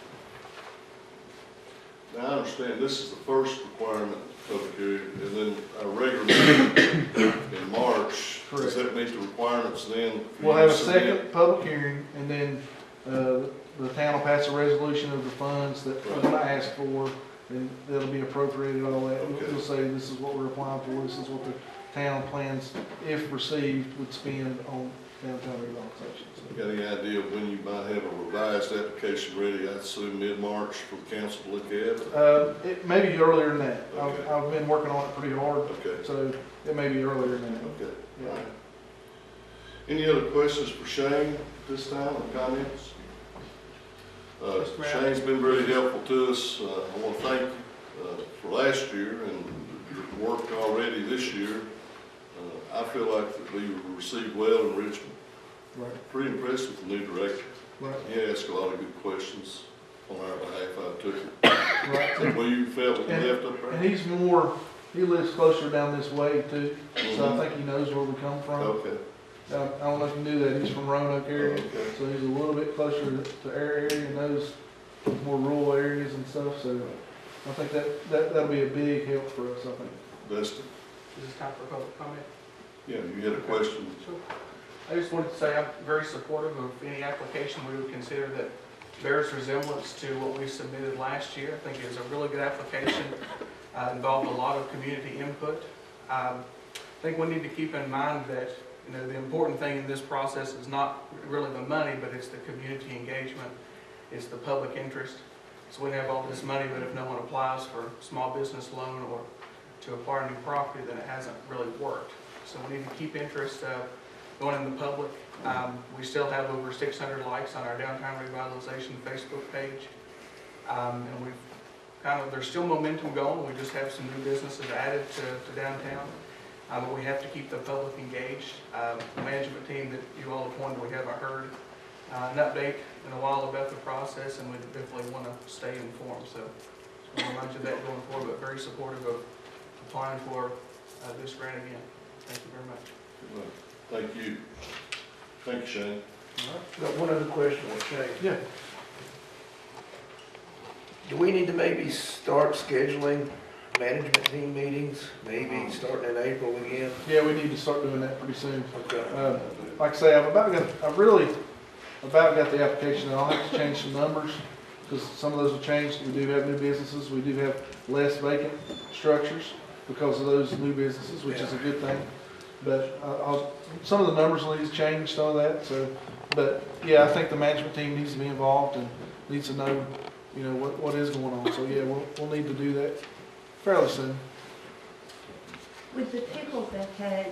Now, I understand this is the first requirement public hearing, and then our regular meeting in March. Correct. Does that meet the requirements then? for We'll you have to a submit? second public hearing, and then the town will pass a resolution of the funds that we're going to ask for, and it'll be appropriated, all that. Okay. We'll say this is what we're applying for, this is what the town plans, if received, would spend on downtown revitalization. Got any idea of when you might have a revised application ready? I'd assume mid-March for the council to look at? It may be earlier than that. Okay. I've been working on it pretty hard, Okay. so it may be earlier than that. Okay. Yeah. All right. Any other questions for Shane at this time, or comments? Shane's been very helpful to us. I want to thank you for last year and your work already this year. I feel like that we were received well in Richmond. Right. Pretty impressed with the new director. Right. He asked a lot of good questions on our behalf. I took it. Right. Well, you felt when you left up there? And he lives closer down this way too, so I think he knows where we come from. Okay. I don't know if you knew that, he's from Roanoke area, Okay. so he's a little bit closer to our area and knows more rural areas and stuff, so I think that'll be a big help for us, I think. Dustin? Is this time for public comment? Yeah, you had a question. I just wanted to say I'm very supportive of any application we would consider that bears resemblance to what we submitted last year. I think it was a really good application, involved a lot of community input. I think we need to keep in mind that, you know, the important thing in this process is not really the money, but it's the community engagement, it's the public interest. So we have all this money, but if no one applies for a small business loan or to acquire new property, then it hasn't really worked. So we need to keep interest going in the public. We still have over 600 likes on our Downtown Revitalization Facebook page. And we've there's still momentum going. We just have some new businesses added to downtown. But we have to keep the public engaged. The management team that you all appointed, we haven't heard an update in a while about the process, and we definitely want to stay informed. So just want to remind you of that going forward, but very supportive of applying for this grant again. Thank you very much. Thank you. Thank you, Shane. Got one other question on Shane. Yeah. Do we need to maybe start scheduling management team meetings, maybe starting in April again? Yeah, we need to start doing that pretty soon. Okay. Like I say, I've really about got the application, and I'll have to change some numbers, because some of those have changed. We do have new businesses, we do have less vacant structures because of those new businesses, which is a good thing. But some of the numbers will need to change, some of that. So, but yeah, I think the management team needs to be involved and needs to know, you know, what is going on. So yeah, we'll need to do that fairly soon. With the people that had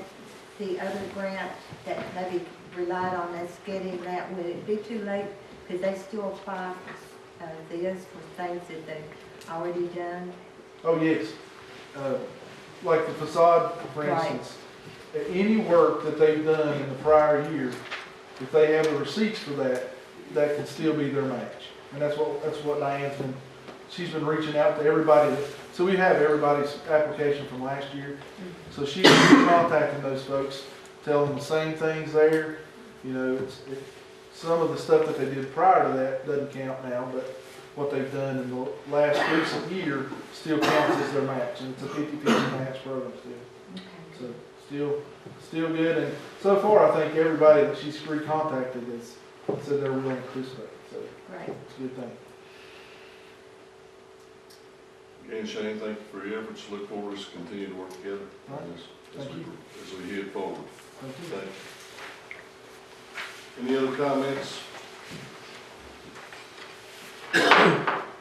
the other grant that maybe relied on us getting that, would it be too late? Could they still apply for this for things that they've already done? Oh yes, like the facade, for Right. instance. Any work that they've done in the prior year, if they have the receipts for that, that can still be their match. And that's what Diane's been, she's been reaching out to everybody. So we have everybody's application from last year. So she's been contacting those folks, telling them the same things there. You know, some of the stuff that they did prior to that doesn't count now, but what they've done in the last recent year still counts as their match. And it's a 50-50 match program still. So still good. And so far, I think everybody that she's recontacted has said they're willing to participate. So it's a good thing. Again, Shane, thank you for your efforts. Look forward to continue to work together on this as we head forward. Thank you. Any other comments?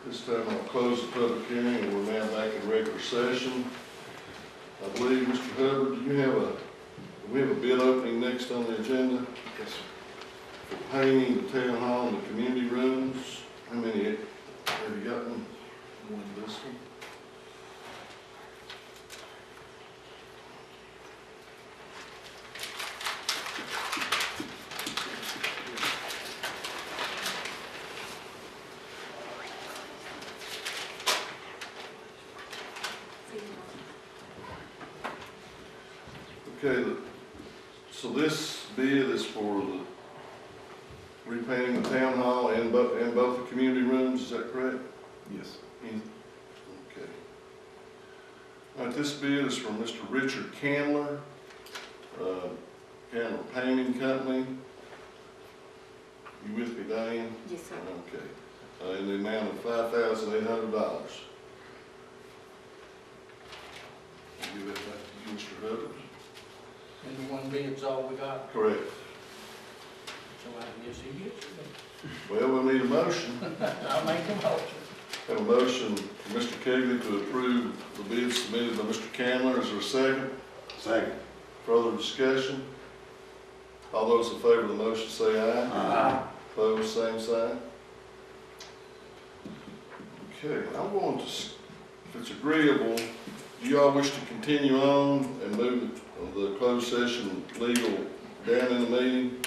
This time I'll close the public hearing, and we're now back in regular session. I believe, Mr. Hubbard, do we have a bid opening next on the agenda? Yes, sir. For painting the town hall and the community rooms. How many have you gotten? This one? Okay, so this bid is for the repainting the town hall and both the community rooms, is that correct? Yes. Okay. All right, this bid is from Mr. Richard Candler, Candler Painting Company. You with me, Diane? Yes, sir. Okay. In the amount of $5,800. Give that back to you, Mr. Hubbard. And the one bid's all we got, Correct. so I guess he gets it. Well, we'll need a motion. I'll make a motion. Have a motion for Mr. Kegley to approve the bid submitted by Mr. Candler. Is there a second? Second. Further discussion? All those in favor of the motion say aye. Aye. Opposed, same sign. Okay, I'm going to, if it's agreeable, do y'all wish to continue on and move the closed session legal down in the meeting?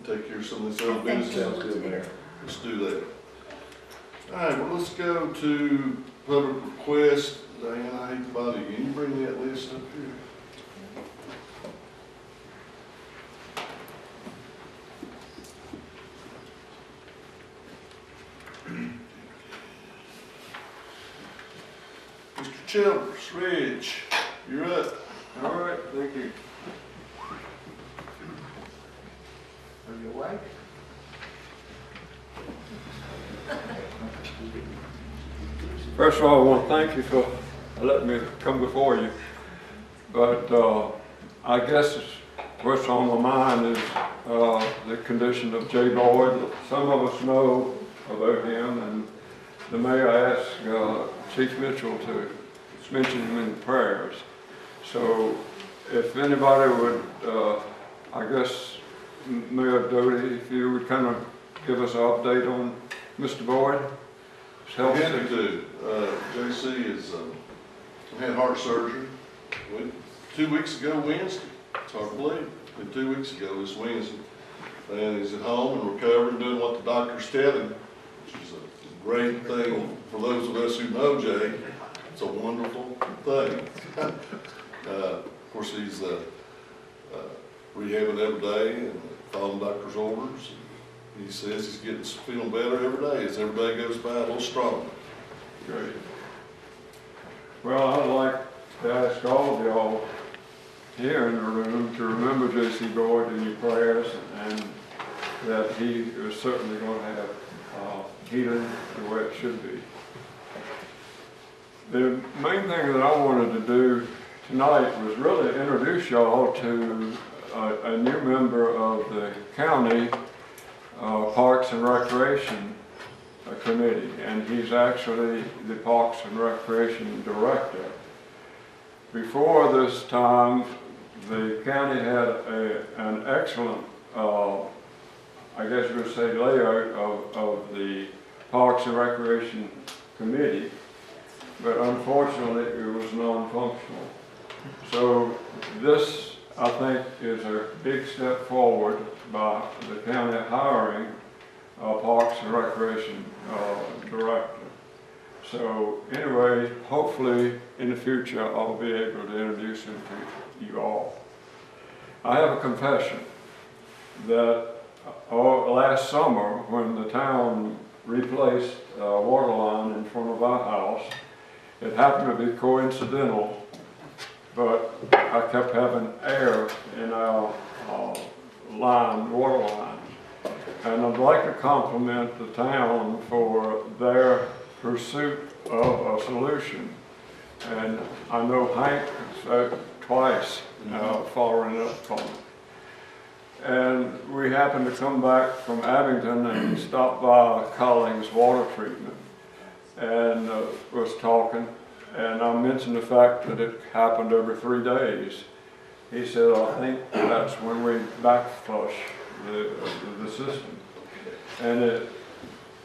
Take care of some of this other business. Let's do that. All right, well, let's go to public request. Diane, I hate to bother you. Can you bring that list up here? Mr. Childers, Rich, you're up. All right, thank you. Are you awake? First of all, I want to thank you for letting me come before you. But I guess what's on my mind is the condition of Jay Boyd. Some of us know about him, and the mayor asked Chief Mitchell to mention him in prayers. So if anybody would, I guess, Mayor Doty, if you would kind of give us an update on Mr. Boyd. Happy to. JC is had heart surgery 2 weeks ago Wednesday. It's hard to believe. And 2 weeks ago this Wednesday. And he's at home and recovering, doing what the doctors tell him, which is a great thing for those of us who know Jay. It's a wonderful thing. Of course, he's rehabbing every day and following doctor's orders. He says he's feeling better every day. As every day goes by, a little stronger. Great. Well, I'd like to ask all of y'all here in the room to remember J.C. Boyd in your prayers, and that he is certainly going to have healing the way it should be. The main thing that I wanted to do tonight was really introduce y'all to a new member of the county Parks and Recreation Committee, and he's actually the Parks and Recreation Director. Before this time, the county had an excellent, I guess you would say, layout of the Parks and Recreation Committee, but unfortunately it was non-functional. So this, I think, is a big step forward by the county hiring a Parks and Recreation Director. So anyway, hopefully in the future I'll be able to introduce him to you all. I have a confession that last summer when the town replaced a water line in front of our house, it happened to be coincidental, but I kept having air in our water line. And I'd like to compliment the town for their pursuit of a solution. And I know Hank said twice following up on it. And we happened to come back from Abington and stopped by Collings Water Treatment and was talking. And I mentioned the fact that it happened every 3 days. He said, I think that's when we back flush the system. And it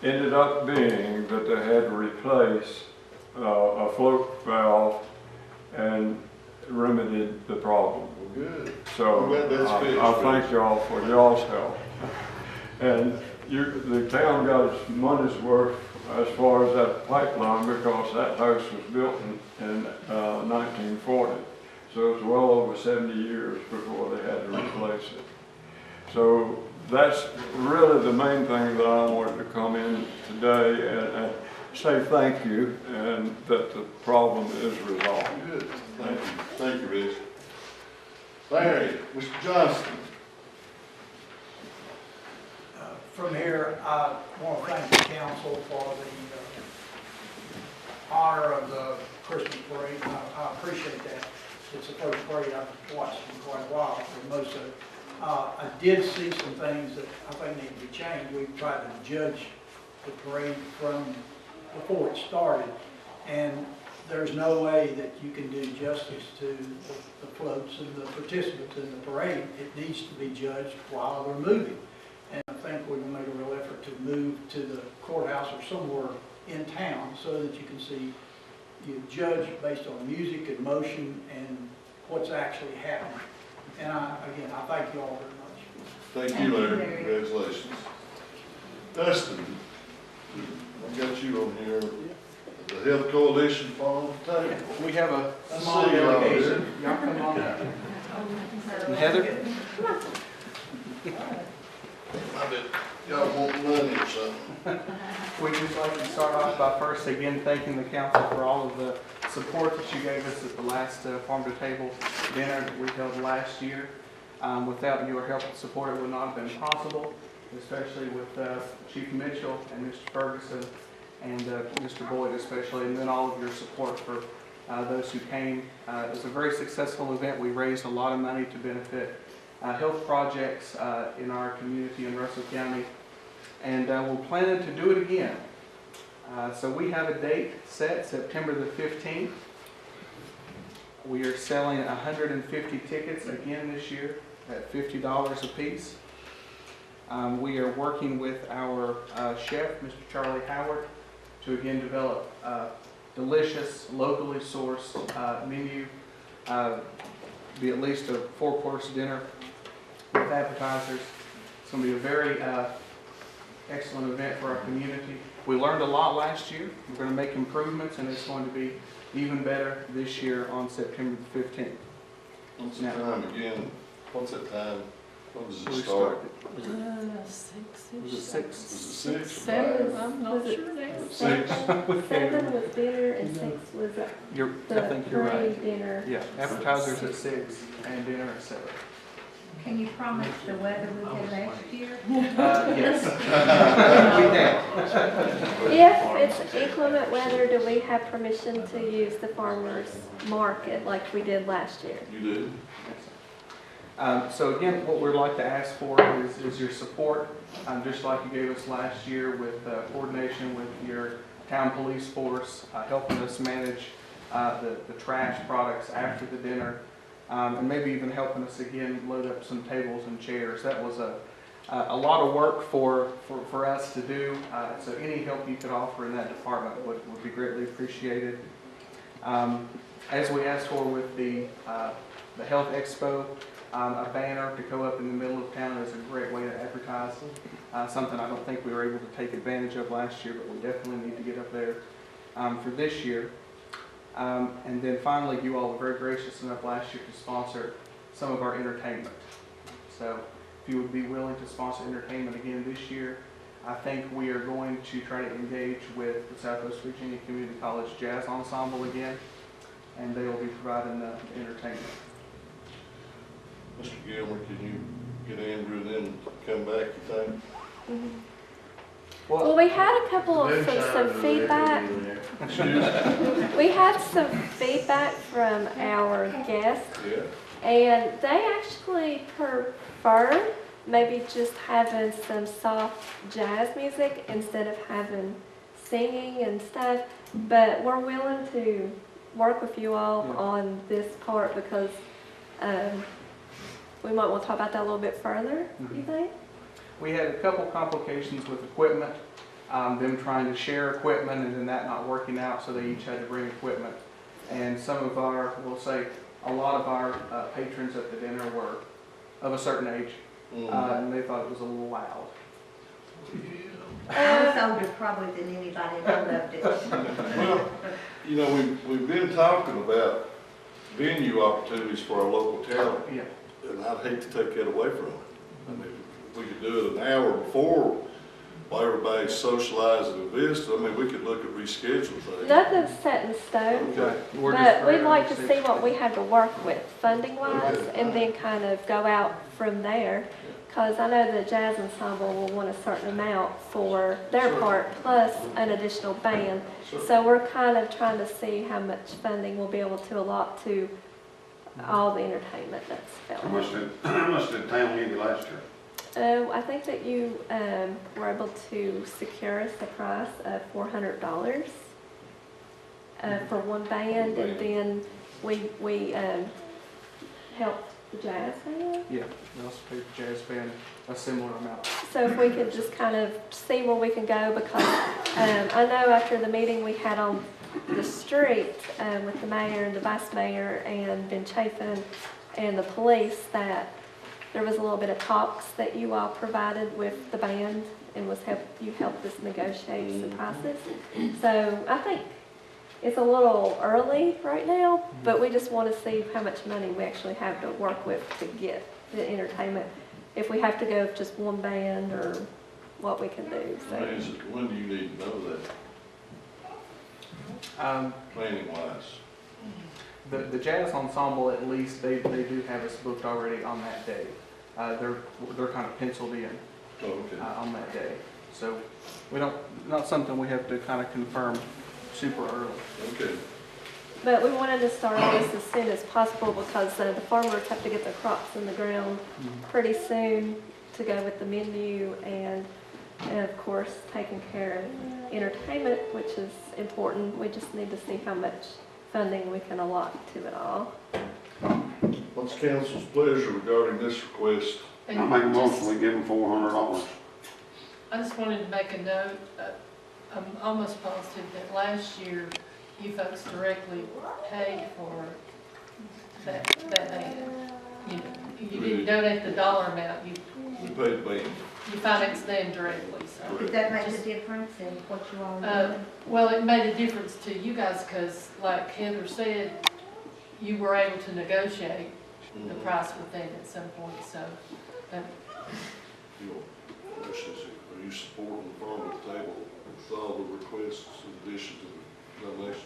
ended up being that they had to replace a float valve and remedied the problem. Good. So I thank y'all for y'all's help. And the town got its money's worth as far as that pipeline, because that house was built in 1940. So it's well over 70 years before they had to replace it. So that's really the main thing that I wanted to come in today and say thank you, and that the problem is resolved. Good. Thank you. Thank you, Rich. Larry, Mr. Johnston. From here, I want to thank the council for the honor of the Christmas parade. I appreciate that. It's the first parade I've watched in quite a while, for most of it. I did see some things that I think need to be changed. We've tried to judge the parade from before it started, and there's no way that you can do justice to the floats and the participants in the parade. It needs to be judged while they're moving. And I think we've made a real effort to move to the courthouse or somewhere in town so that you can see, you judge based on music and motion and what's actually happening. And again, I thank you all very much. Thank you, Larry. Congratulations. Dustin, I got you on here. The Health Coalition Farm Table. We have a small delegation. Y'all come on up. And Heather? I bet y'all want money or something. We'd just like to start off by first again thanking the council for all of the support that you gave us at the last Farm to Table dinner that we held last year. Without your help and support, it would not have been possible, especially with Chief Mitchell and Mr. Ferguson and Mr. Boyd especially, and then all of your support for those who came. It was a very successful event. We raised a lot of money to benefit health projects in our community in Russell County, and we're planning to do it again. So we have a date set, September the 15th. We are selling 150 tickets again this year at $50 a piece. We are working with our chef, Mr. Charlie Howard, to again develop delicious, locally sourced menu. Be at least a 4-course dinner with appetizers. It's going to be a very excellent event for our community. We learned a lot last year. We're going to make improvements, and it's going to be even better this year on September the 15th. What's the time again? What's that time? When does We it start? started. 6-ish. Was it 6? Is it 6 or 7, 5? I'm not sure now. 6? 7 was dinner and 6 was I think you're right. parade dinner. Yeah, appetizers at 6 and dinner at 7. Can you promise the weather we had last year? Yes. If it's inclement weather, do we have permission to use the farmer's market like we did last year? You do? So again, what we'd like to ask for is your support, just like you gave us last year with coordination with your town police force, helping us manage the trash products after the dinner, and maybe even helping us again load up some tables and chairs. That was a lot of work for us to do, so any help you could offer in that department would be greatly appreciated. As we asked for with the Health Expo, a banner to go up in the middle of town is a great way to advertise. Something I don't think we were able to take advantage of last year, but we definitely need to get up there for this year. And then finally, you all were very gracious enough last year to sponsor some of our entertainment. So if you would be willing to sponsor entertainment again this year, I think we are going to try to engage with the Southwest Virginia Community College Jazz Ensemble again, and they will be providing the entertainment. Mr. Gilmer, can you get Andrew and then come back, you think? Well, we had a couple of some feedback. We had some feedback from our guests, and they actually preferred maybe just having some soft jazz music instead of having singing and stuff. But we're willing to work with you all on this part because we might want to talk about that a little bit further, you think? We had a couple complications with equipment, them trying to share equipment and then that not working out, so they each had to bring equipment. And some of our, we'll say, a lot of our patrons at the dinner were of a certain age, and they thought it was a little loud. I was older probably than anybody, and I loved it. Well, you know, we've been talking about venue opportunities for our local talent. Yeah. And I'd hate to take that away from it. I mean, if we could do it an hour before while everybody's socializing and visiting, I mean, we could look at rescheduling things. Nothing's set in stone, Okay. but we'd like to see what we have to work with funding-wise and then kind of go out from there. Because I know the jazz ensemble will want a certain amount for their part, plus an additional band. So we're kind of trying to see how much funding we'll be able to allot to all the entertainment that's available. How much did town give you last year? I think that you were able to secure us a price of $400 for one band, and then we helped the jazz band. Yeah, we also paid the jazz band a similar amount. So if we could just kind of see where we can go, because I know after the meeting we had on the street with the mayor and the vice mayor and Ben Chafin and the police, that there was a little bit of talks that you all provided with the band and you helped us negotiate some prices. So I think it's a little early right now, but we just want to see how much money we actually have to work with to get the entertainment. If we have to go with just one band or what we can do. So. When do you need to know that? Planning wise. The jazz ensemble, at least, they do have us booked already on that day. They're kind of penciled in on that day. So not something we have to kind of confirm super early. Okay. But we wanted to start this as soon as possible because the farmers have to get their crops in the ground pretty soon to go with the menu and of course taking care of entertainment, which is important. We just need to see how much funding we can allot to it all. What's council's pleasure regarding this request? I make a motion, we give them $400. I just wanted to make a note, I'm almost positive that last year you folks directly paid for that band. You didn't donate the dollar amount, We paid the band. you financed them directly, so. Did that make a difference in what you all doing? Well, it made a difference to you guys, because like Heather said, you were able to negotiate the price with them at some point, so. Your question is, are you supporting the farm at the table with all the requests in addition to the donation?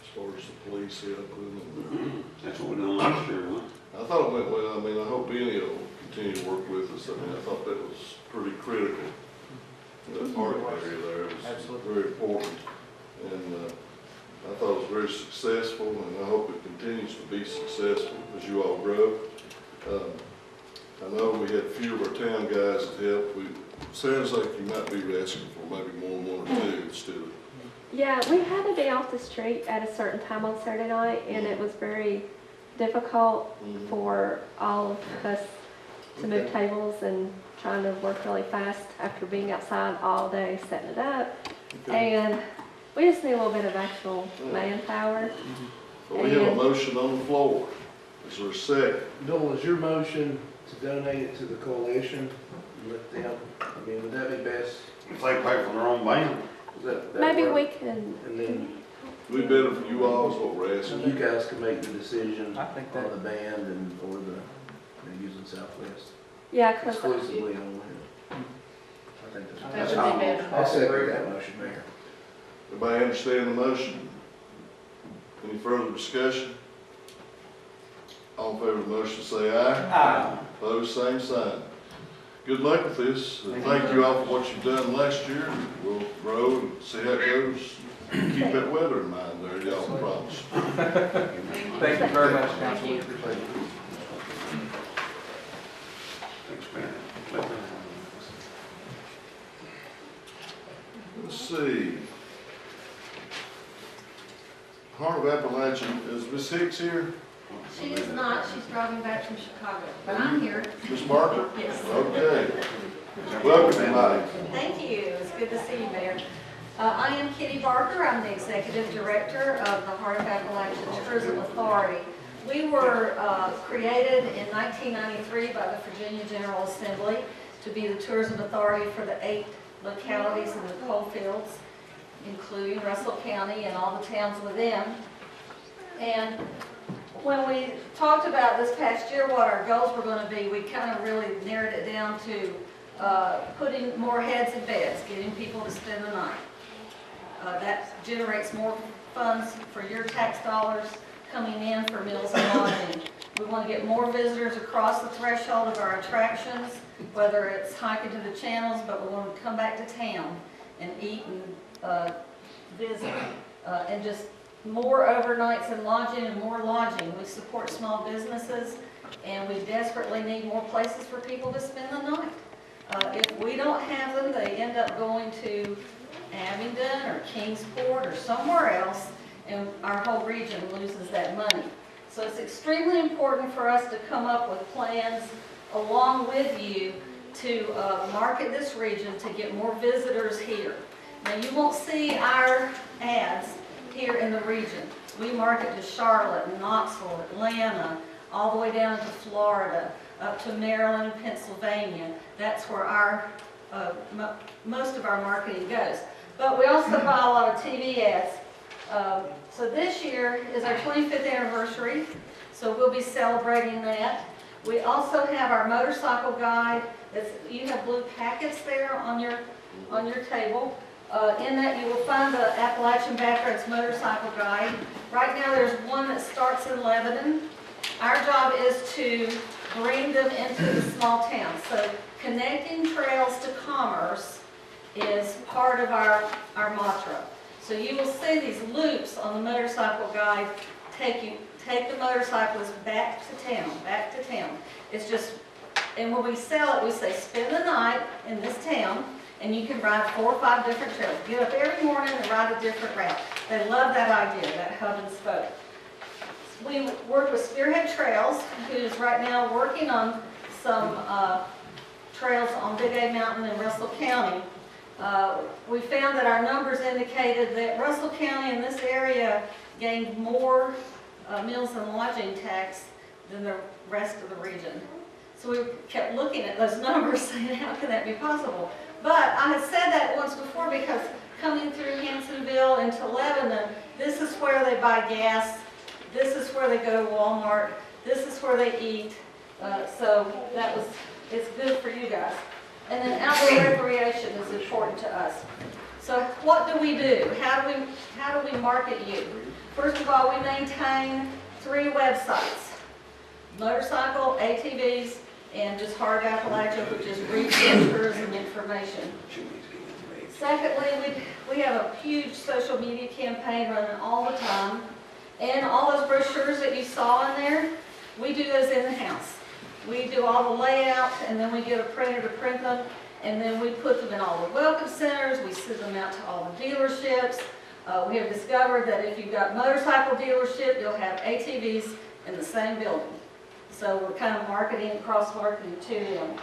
As far as the police helping and That's what we done last year, huh? I thought it went well. I mean, I hope any of them continue to work with us. I mean, I thought that was pretty critical. That parking area there was very important. And I thought it was very successful, and I hope it continues to be successful as you all grow. I know we had a few of our town guys that helped. Sounds like you might be asking for maybe more than one or two instead of. Yeah, we had to be off the street at a certain time on Saturday night, and it was very difficult for all of us to move tables and trying to work really fast after being outside all day setting it up. And we just need a little bit of actual manpower. Well, we have a motion on the floor. Is there a second? Bill, is your motion to donate it to the coalition and let them, I mean, would that be best? If they pay for their own band. Maybe work? we can. And then We better for you all is what we're asking. you guys can make the decision I think on that, the band and, or they're using Southwest Yeah, because exclusively on it. I think That that's. would be better. I'll second that motion, Mayor. Everybody understand the motion? Any further discussion? All in favor of the motion say aye. Aye. Opposed, same sign. Good luck with this. Thank you all for what you've done last year. We'll grow and see how it goes. Keep that weather in mind there, y'all, I promise. thank you very much, Council. We appreciate it. Thanks, man. Let's see. Heart of Appalachian, is Miss Hicks here? She is not, she's driving back from Chicago, but I'm here. Miss Margaret? Yes. Okay. Welcome tonight. Thank you, it's good to see you, Mayor. I am Kitty Barker, I'm the Executive Director of the Heart of Appalachian Tourism Authority. We were created in 1993 by the Virginia General Assembly to be the tourism authority for the 8 localities in the coal fields, including Russell County and all the towns within. And when we talked about this past year what our goals were going to be, we kind of really narrowed it down to putting more heads in beds, getting people to spend the night. That generates more funds for your tax dollars coming in for meals and lodging. We want to get more visitors across the threshold of our attractions, whether it's hiking to the channels, but we want to come back to town and eat and visit, and just more overnights and lodging and more lodging. We support small businesses, and we desperately need more places for people to spend the night. If we don't have them, they end up going to Abingdon or Kingsport or somewhere else, and our whole region loses that money. So it's extremely important for us to come up with plans along with you to market this region to get more visitors here. Now, you won't see our ads here in the region. We market to Charlotte, Knoxville, Atlanta, all the way down to Florida, up to Maryland and Pennsylvania. That's where our most of our marketing goes. But we also buy a lot of TV ads. So this year is our 25th anniversary, so we'll be celebrating that. We also have our motorcycle guide. You have blue packets there on your table. In that you will find the Appalachian Backroads Motorcycle Guide. Right now there's one that starts in Lebanon. Our job is to bring them into the small towns. So connecting trails to commerce is part of our mantra. So you will see these loops on the motorcycle guide take the motorcyclist back to town. It's just, and when we sell it, we say spend the night in this town, and you can ride 4 or 5 different trails. Get up every morning and ride a different route. They love that idea, that hub and spoke. We work with Spearhead Trails, who's right now working on some trails on Big A Mountain in Russell County. We found that our numbers indicated that Russell County in this area gained more meals and lodging tax than the rest of the region. So we kept looking at those numbers saying, how can that be possible? But I had said that once before because coming through Hansonville into Lebanon, this is where they buy gas, this is where they go to Walmart, this is where they eat. So it's good for you guys. And then outdoor recreation is important to us. So what do we do? How do we market you? First of all, we maintain 3 websites: motorcycle, ATVs, and just Heart of Appalachia, which is retail tourism information. Secondly, we have a huge social media campaign running all the time. And all those brochures that you saw in there, we do those in the house. We do all the layouts, and then we get a printer to print them, and then we put them in all the welcome centers. We send them out to all the dealerships. We have discovered that if you've got motorcycle dealership, you'll have ATVs in the same building. So we're kind of marketing, cross-marketing to them.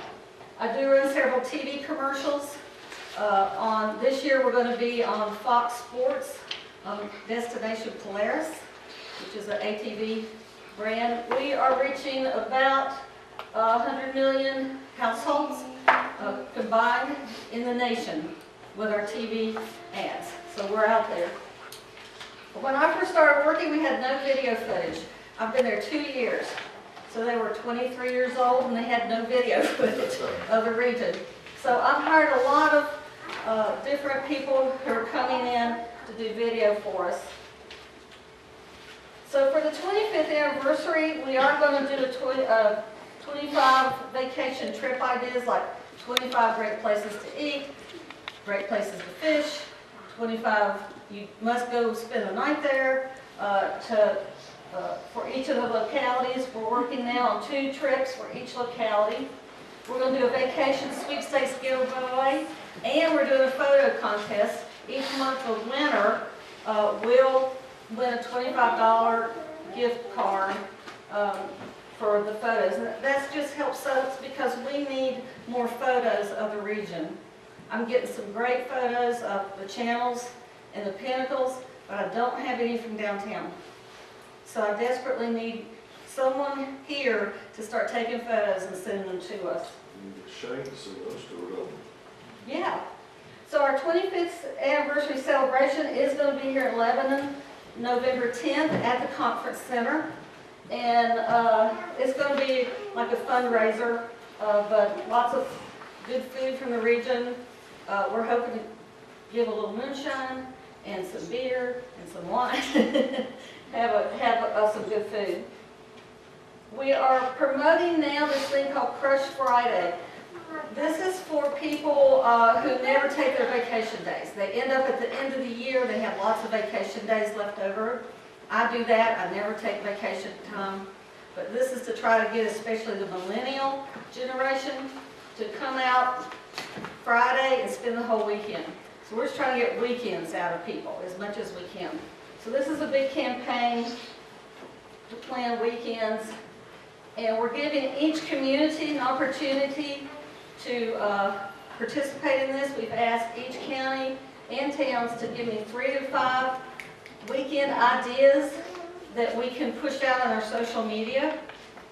I do run several TV commercials. This year we're going to be on Fox Sports, Destination Polaris, which is an ATV brand. We are reaching about 100 million households combined in the nation with our TV ads. So we're out there. When I first started working, we had no video footage. I've been there 2 years. So they were 23 years old and they had no video footage of the region. So I've hired a lot of different people who are coming in to do video for us. So for the 25th anniversary, we are going to do 25 vacation trip ideas, like 25 great places to eat, great places to fish, 25 you must go spend a night there. For each of the localities, we're working now on 2 trips for each locality. We're going to do a vacation sweepstakes giveaway, and we're doing a photo contest. Each month the winner will win a $25 gift card for the photos. And that just helps us because we need more photos of the region. I'm getting some great photos of the channels and the pinnacles, but I don't have any from downtown. So I desperately need someone here to start taking photos and sending them to us. Shame to see those 2 are open. Yeah. So our 25th anniversary celebration is going to be here in Lebanon, November 10th at the Conference Center. And it's going to be like a fundraiser, but lots of good food from the region. We're hoping to give a little moonshine and some beer and some wine. have some good food. We are promoting now this thing called Crush Friday. This is for people who never take their vacation days. They end up at the end of the year, they have lots of vacation days left over. I do that, I never take vacation time. But this is to try to get especially the millennial generation to come out Friday and spend the whole weekend. So we're just trying to get weekends out of people as much as we can. So this is a big campaign to plan weekends. And we're giving each community an opportunity to participate in this. We've asked each county and towns to give me 3 to 5 weekend ideas that we can push out on our social media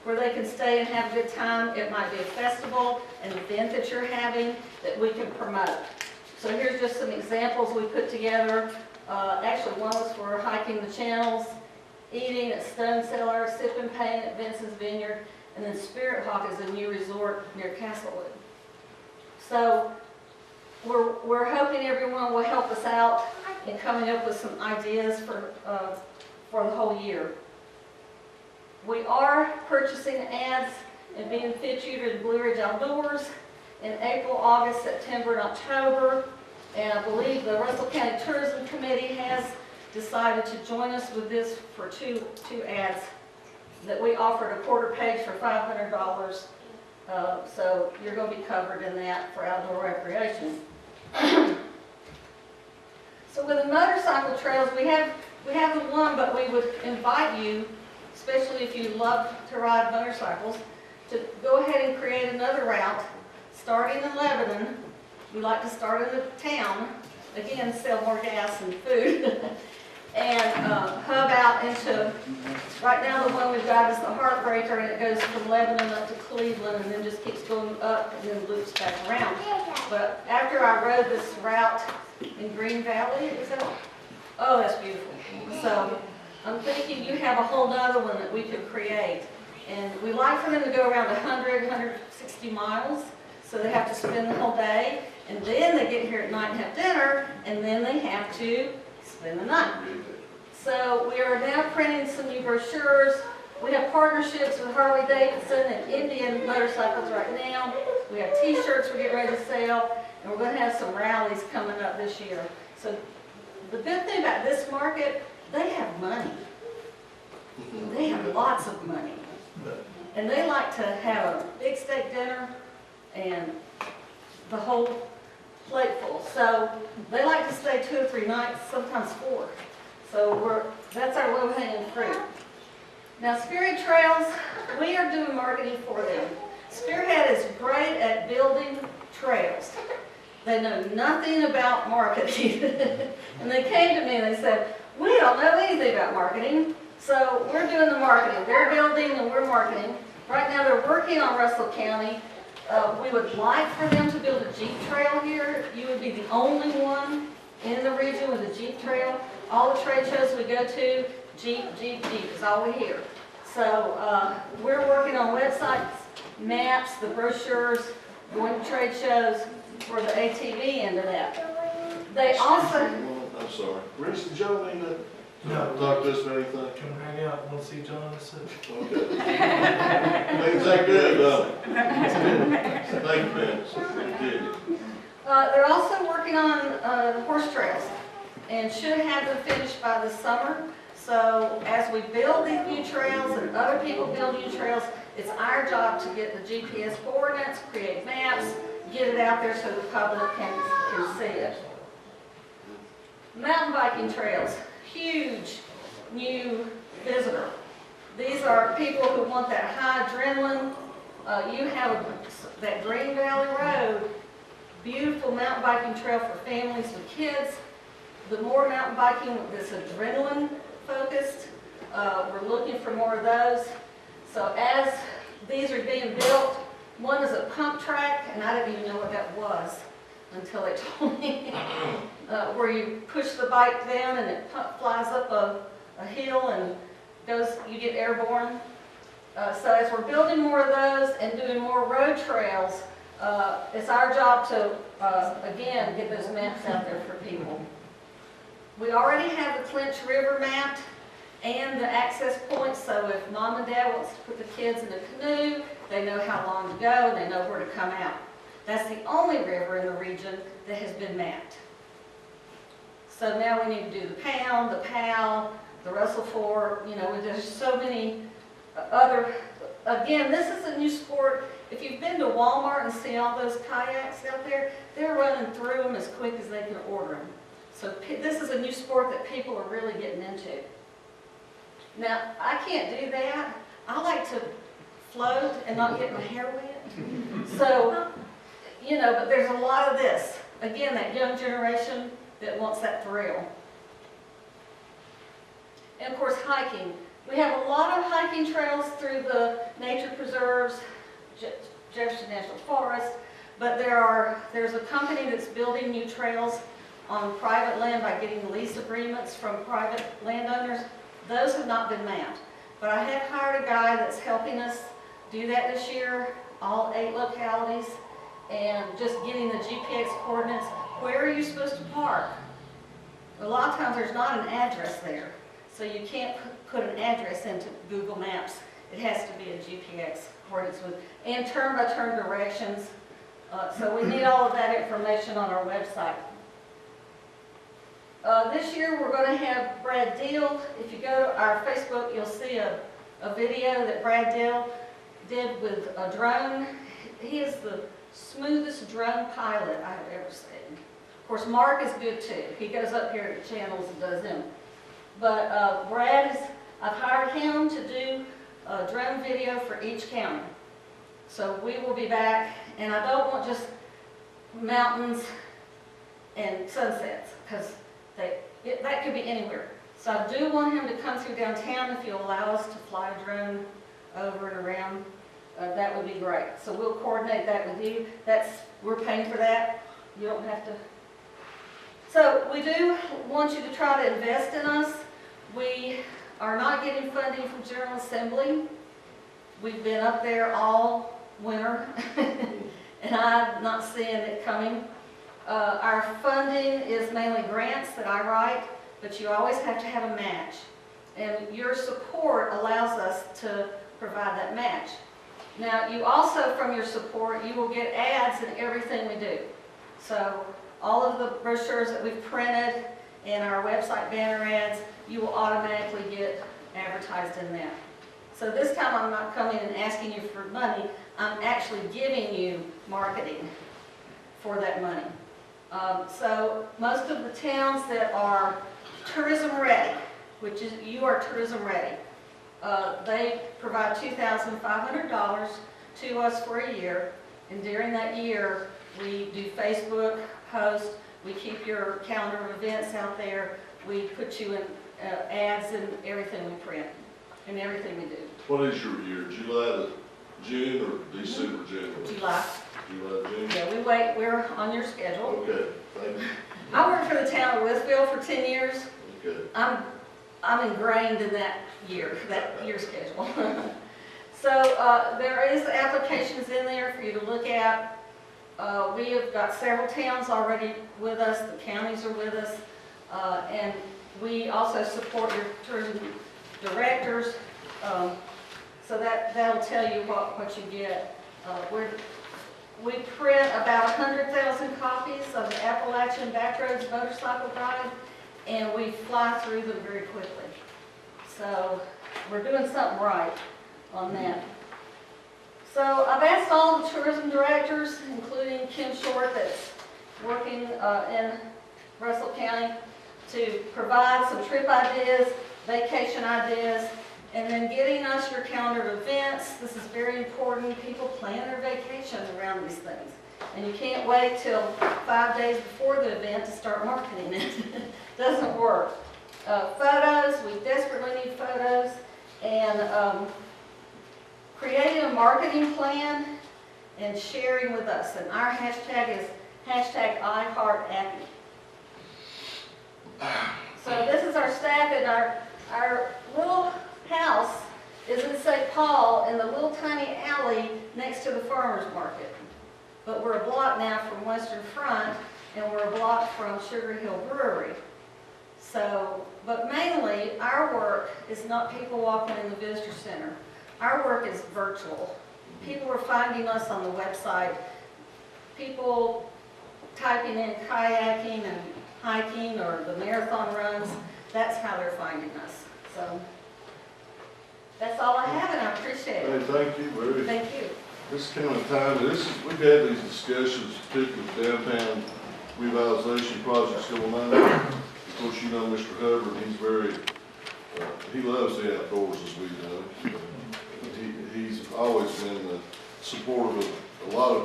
where they can stay and have a good time. It might be a festival, an event that you're having that we can promote. So here's just some examples we put together. Actually, one was for hiking the channels, eating at Stone Cellar, sipping paint at Vincent's Vineyard, and then Spirit Hawk is a new resort near Castlewood. So we're hoping everyone will help us out in coming up with some ideas for the whole year. We are purchasing ads and being featured in Blue Ridge Outdoors in April, August, September, and October. And I believe the Russell County Tourism Committee has decided to join us with this for two ads that we offered a quarter page for $500. So you're going to be covered in that for outdoor recreation. So with the motorcycle trails, we have the one, but we would invite you, especially if you love to ride motorcycles, to go ahead and create another route, starting in Lebanon. We like to start in the town, again, sell more gas and food, and hub out into, right now the one we've got is the Heartbreaker, and it goes from Lebanon up to Cleveland, and then just keeps going up and then loops back around. But after I rode this route in Green Valley, is that? Oh, that's beautiful. So I'm thinking you have a whole nother one that we could create. And we like for them to go around 100, 160 miles, so they have to spend the whole day. And then they get here at night and have dinner, and then they have to spend the night. So we are now printing some new brochures. We have partnerships with Harley Davidson and Indian motorcycles right now. We have t-shirts we're getting ready to sell, and we're going to have some rallies coming up this year. So the good thing about this market, they have money. They have lots of money. And they like to have a big steak dinner and the whole plate full. So they like to stay 2 or 3 nights, sometimes 4. So that's our low-hanging fruit. Now, Spearhead Trails, we are doing marketing for them. Spearhead is great at building trails. They know nothing about marketing. And they came to me and they said, we don't know anything about marketing, so we're doing the marketing. They're building and we're marketing. Right now they're working on Russell County. We would like for them to build a Jeep trail here. You would be the only one in the region with a Jeep trail. All the trade shows we go to, Jeep, Jeep, Jeep is all we hear. So we're working on websites, maps, the brochures, going to trade shows for the ATV end of that. They also... I'm sorry. Reese, did y'all need to No. talk to us about anything? Come hang out, want to see John? Okay. Things ain't good, though. Thank you, man. Thank you. They're also working on horse trails and should have them finished by the summer. So as we build these new trails and other people build new trails, it's our job to get the GPS coordinates, create maps, get it out there so the public can see it. Mountain biking trails, huge new visitor. These are people who want that high adrenaline. You have that Green Valley Road, beautiful mountain biking trail for families with kids. The more mountain biking that's adrenaline focused, we're looking for more of those. So as these are being built, one is a pump track, and I didn't even know what that was until they told me, where you push the bike down and it flies up a hill and you get airborne. So as we're building more of those and doing more road trails, it's our job to, again, get those maps out there for people. We already have the Clinch River mapped and the access points, so if mom and dad wants to put the kids in a canoe, they know how long to go and they know where to come out. That's the only river in the region that has been mapped. So now we need to do the Pound, the Powell, the Russell Fork, there's so many other, again, this is a new sport. If you've been to Walmart and seen all those kayaks out there, they're running through them as quick as they can order them. So this is a new sport that people are really getting into. Now, I can't do that. I like to float and not get my hair wet. So, but there's a lot of this. Again, that young generation that wants that thrill. And of course, hiking. We have a lot of hiking trails through the nature preserves, Jefferson National Forest, but there's a company that's building new trails on private land by getting lease agreements from private landowners. Those have not been mapped. But I have hired a guy that's helping us do that this year, all 8 localities, and just getting the GPX coordinates. Where are you supposed to park? A lot of times there's not an address there, so you can't put an address into Google Maps. It has to be a GPX coordinates and turn-by-turn directions. So we need all of that information on our website. This year, we're going to have Brad Deal. If you go to our Facebook, you'll see a video that Brad Deal did with a drone. He is the smoothest drone pilot I have ever seen. Of course, Mark is good too. He goes up here to channels and does them. But Brad I've hired him to do a drone video for each county. So we will be back, and I don't want just mountains and sunsets, because that could be anywhere. So I do want him to come through downtown if you'll allow us to fly a drone over and around. That would be great. So we'll coordinate that with you. We're paying for that. You don't have to. So we do want you to try to invest in us. We are not getting funding from General Assembly. We've been up there all winter, and I'm not seeing it coming. Our funding is mainly grants that I write, but you always have to have a match. And your support allows us to provide that match. Now, you also, from your support, you will get ads in everything we do. So all of the brochures that we've printed and our website banner ads, you will automatically get advertised in that. So this time I'm not coming and asking you for money, I'm actually giving you marketing for that money. So most of the towns that are tourism ready, which is, you are tourism ready, they provide $2,500 to us for a year, and during that year we do Facebook posts, we keep your calendar of events out there, we put you in ads and everything we print and everything we do. What is your year, July to June or December, January? July. July, June? Yeah, we're on your schedule. Okay, thank you. I worked for the town of Withville for 10 years. Okay. I'm ingrained in that year schedule. So there is applications in there for you to look at. We have got several towns already with us, the counties are with us, and we also support your tourism directors. So that'll tell you what you get. We print about 100,000 copies of the Appalachian Backroads Motorcycle Guide, and we fly through them very quickly. So we're doing something right on that. So I've asked all the tourism directors, including Kim Short, that's working in Russell County, to provide some trip ideas, vacation ideas, and then getting us your calendar of events. This is very important. People plan their vacation around these things. And you can't wait till 5 days before the event to start marketing it. Doesn't work. Photos, we desperately need photos. And creating a marketing plan and sharing with us. And our hashtag is #IHeartAppy. So this is our staff, and our little house is in St. Paul in the little tiny alley next to the farmer's market. But we're a block now from Western Front, and we're a block from Sugar Hill Brewery. So, but mainly our work is not people walking in the visitor center. Our work is virtual. People are finding us on the website. People typing in kayaking and hiking or the marathon runs. That's how they're finding us. So that's all I have, and I appreciate it. Hey, thank you, Larry. Thank you. This kind of time, we've had these discussions, particularly with downtown revitalization projects going on. Of course, you know Mr. Hubbard, he's very, he loves the outdoors, as we know. He's always been supportive of a lot of,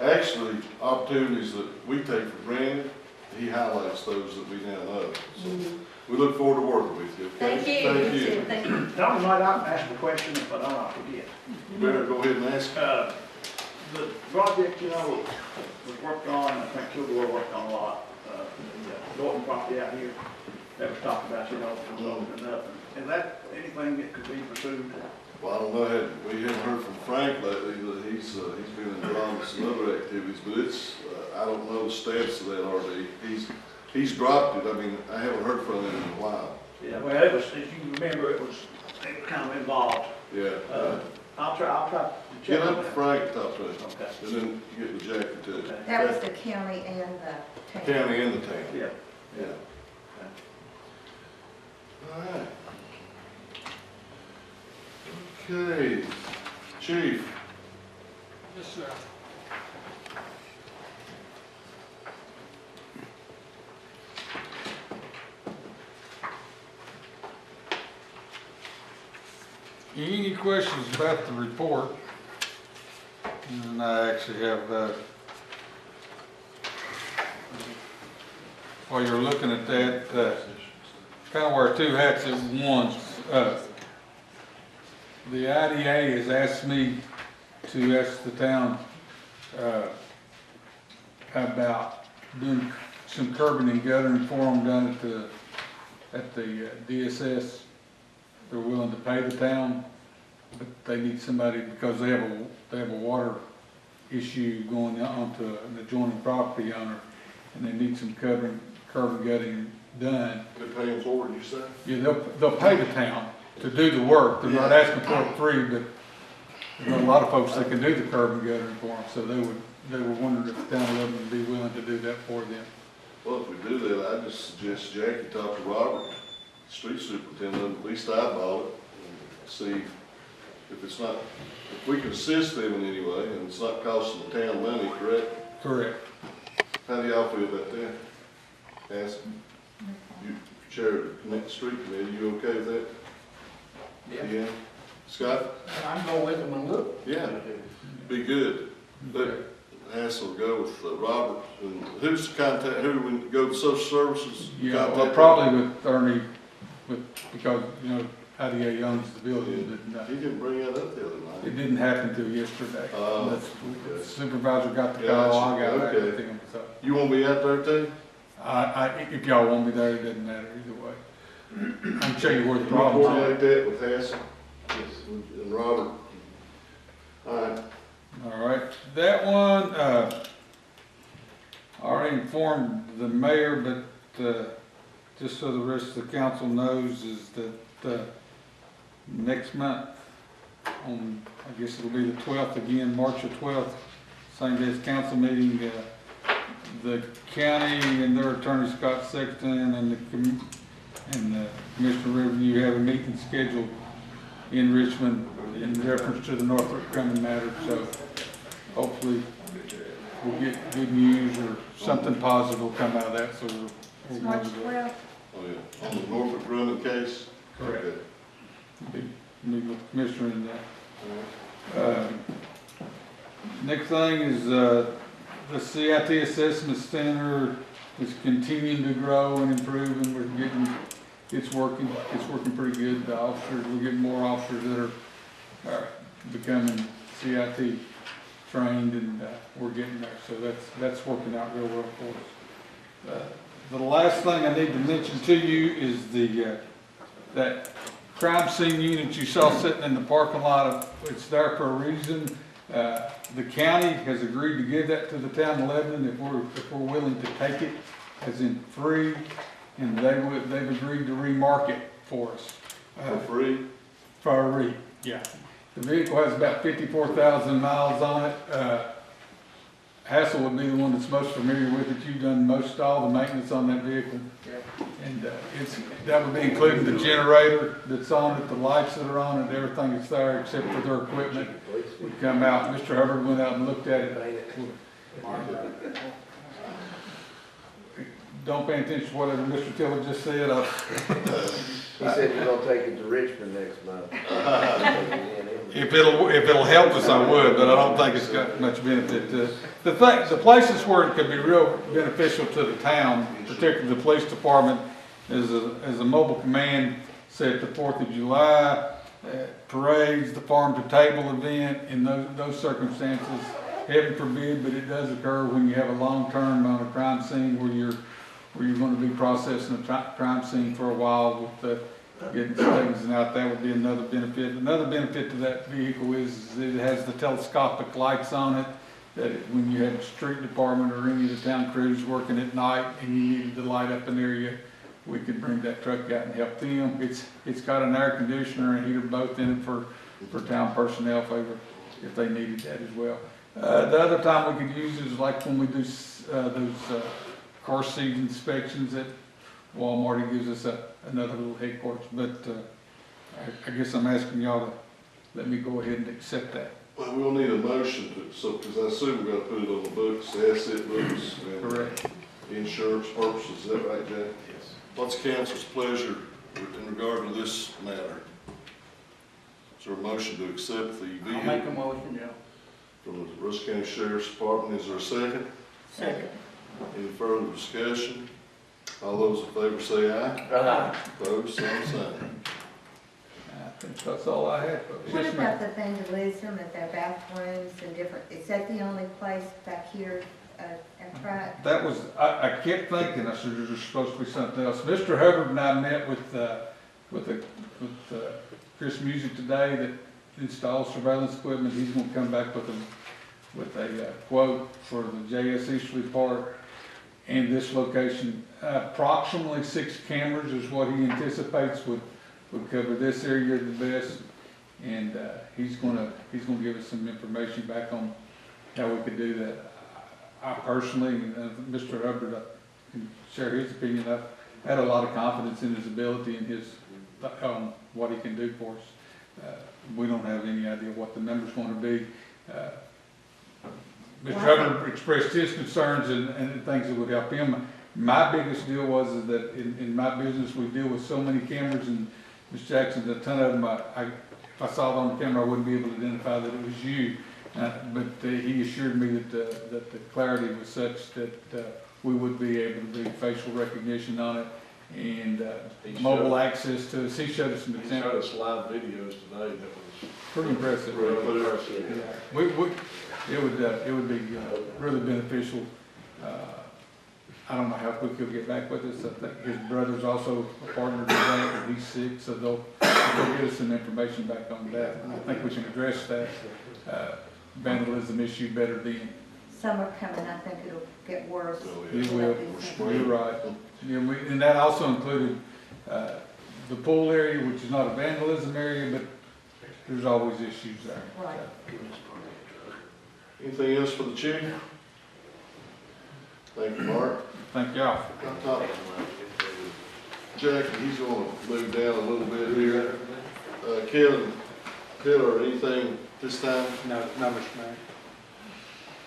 actually, opportunities that we take for granted. He highlights those that we now know. So we look forward to working with you. Okay? Thank you. Thank you. Thank you. Dr. might I ask a question, but I don't forget. You better go ahead and ask. The project, was worked on, I think Kilgore worked on a lot. The Norton property out here that was talked about, from opening up. Is that anything that could be pursued? Well, I don't know, we haven't heard from Frank lately, that he's been involved in some other activities, but it's, I don't know the status of that RD. He's dropped it, I mean, I haven't heard from him in a while. Yeah, well, it was, as you remember, it was kind of involved. Yeah. I'll try to check. Get up to Frank, talk to him, Okay. and then get with Jackie too. That was the county and the town. County and the town. Yeah. Yeah. All right. Okay, Chief. Yes, sir. Any questions about the report? And I actually have, while you're looking at that, kind of wear two hats at once. The IDA has asked me to ask the town about doing some curbing and guttering for them down at the DSS. They're willing to pay the town, but they need somebody because they have a water issue going onto an adjoining property owner, and they need some curb and gutting done. They're paying for it, you say? Yeah, they'll pay the town to do the work. They're not asking for it free, but there's a lot of folks that can do the curb and guttering for them, so they were wondering if the town of Lebanon would be willing to do that for them. Well, if we do that, I just suggest Jackie talk to Robert, street superintendent, at least eyeball it, and see if it's not, if we can assist them in any way, and it's not costing the town money, correct? Correct. How do y'all feel about that? Ask, you chair of the street committee, you okay with that? Yeah. Scott? I'm going with them and look. Yeah, be good. But Hassel will go with Robert, and who's the contact, who would go to social services? Yeah, well, probably with Ernie, because, you know, IDA owns the building. But, he didn't bring that up the other night. It didn't happen till yesterday. Okay. The supervisor got the call, I got back with him, so. You won't be out there too? If y'all want me there, it doesn't matter either way. I can show you where the You problems are. coordinate that with Hassel? Yes. And Robert? All right. All right, that one, I already informed the mayor, but just so the rest of the council knows, is that next month, on, I guess it'll be the 12th again, March the 12th, same day as council meeting, the county and their attorney Scott Sexton and the Commissioner of Revenue have a meeting scheduled in Richmond in reference to the Northrop Grumman matter, so hopefully we'll get good news or something positive will come out of that, so we're March 12th. Oh, yeah, on the Norfolk Grumman case? Correct. Okay. Meet with the commissioner in that. Next thing is, the CIT Assessment Center is continuing to grow and improve, and we're getting, it's working pretty good. The officers, we're getting more officers that are becoming CIT trained, and we're getting there. So that's working out real well for us. The last thing I need to mention to you is that crime scene unit you saw sitting in the parking lot. It's there for a reason. The county has agreed to give that to the town of Lebanon if we're willing to take it, as in free, and they've agreed to remark it for us. For free? Free, yeah. The vehicle has about 54,000 miles on it. Hassel would be the one that's most familiar with it. You've done most all the maintenance on that vehicle. And that would be including the generator that's on it, the lights that are on it, everything that's there except for their equipment. We come out, Mr. Hubbard went out and looked at it. Don't pay attention to whatever Mr. Tiller just said. He said you're gonna take it to Richmond next month. If it'll help us, I would, but I don't think it's got much benefit to us. The places where it could be real beneficial to the town, particularly the police department, is a mobile command, say at the 4th of July, parades, the farm to table event, in those circumstances. Heaven forbid, but it does occur when you have a long-term on a crime scene where you're going to be processing a crime scene for a while with getting things and out. That would be another benefit. Another benefit to that vehicle is it has the telescopic lights on it, that when you have a street department or any of the town crews working at night and you needed to light up an area, we could bring that truck out and help them. It's got an air conditioner and heater both in it for town personnel if they needed that as well. The other time we could use it is like when we do those car seat inspections at Walmart, he gives us another little headquarters, but, I guess I'm asking y'all to let me go ahead and accept that. Well, we'll need a motion because I assume we gotta put it on the books, the asset books. And Correct. insurance purposes, is that right, Jack? Yes. What's council's pleasure in regard to this matter? Is there a motion to accept the vehicle? I'll make a motion, yeah. From the Russell County Sheriff's Department, is there a second? Second. Any further discussion? All those in favor say aye. Aye. Opposed, same sign. I think that's all I have, folks. What Yes, about ma'am. the vandalism at their bathrooms and different, is that the only place back here at Pratt? That was, I kept thinking, I said, there's supposed to be something else. Mr. Hubbard and I met with Chris Music today that installs surveillance equipment. He's gonna come back with a quote for the J.S. Easterly Park and this location. Approximately 6 cameras is what he anticipates would cover this area the best. And he's gonna give us some information back on how we could do that. I personally, Mr. Hubbard can share his opinion. I've had a lot of confidence in his ability and his, what he can do for us. We don't have any idea what the number's gonna be. Mr. Hubbard expressed his concerns and things that would help him. My biggest deal was is that in my business, we deal with so many cameras, and Ms. Jackson, a ton of them, if I saw it on the camera, I wouldn't be able to identify that it was you. But he assured me that the clarity was such that we would be able to do facial recognition on it and mobile access to us. He showed us some He examples. showed us live videos today that was Pretty impressive. really impressive. It would be really beneficial. I don't know how quick he'll get back with us. I think his brother's also a partner to that, and he's sick, so they'll give us some information back on that. And I think we can address that vandalism issue better then. Summer coming, I think it'll get worse. It will. You're right. Yeah, and that also included the pool area, which is not a vandalism area, but there's always issues there. Right. Anything else for the chief? Thank you, Mark. Thank y'all. Jackie, he's gonna move down a little bit here. Kevin, Taylor, anything this time? No, Mr. Mayor.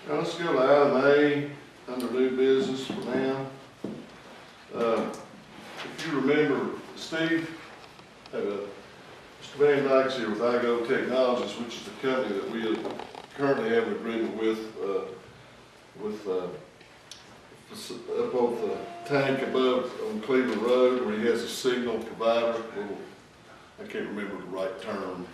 Now, let's go to item A, under new business for now. If you remember, Steve, Mr. Van Dyke's here with IGO Technologies, which is the company that we currently have an agreement with up on the tank above on Cleveland Road, where he has a signal provider. I can't remember the right term,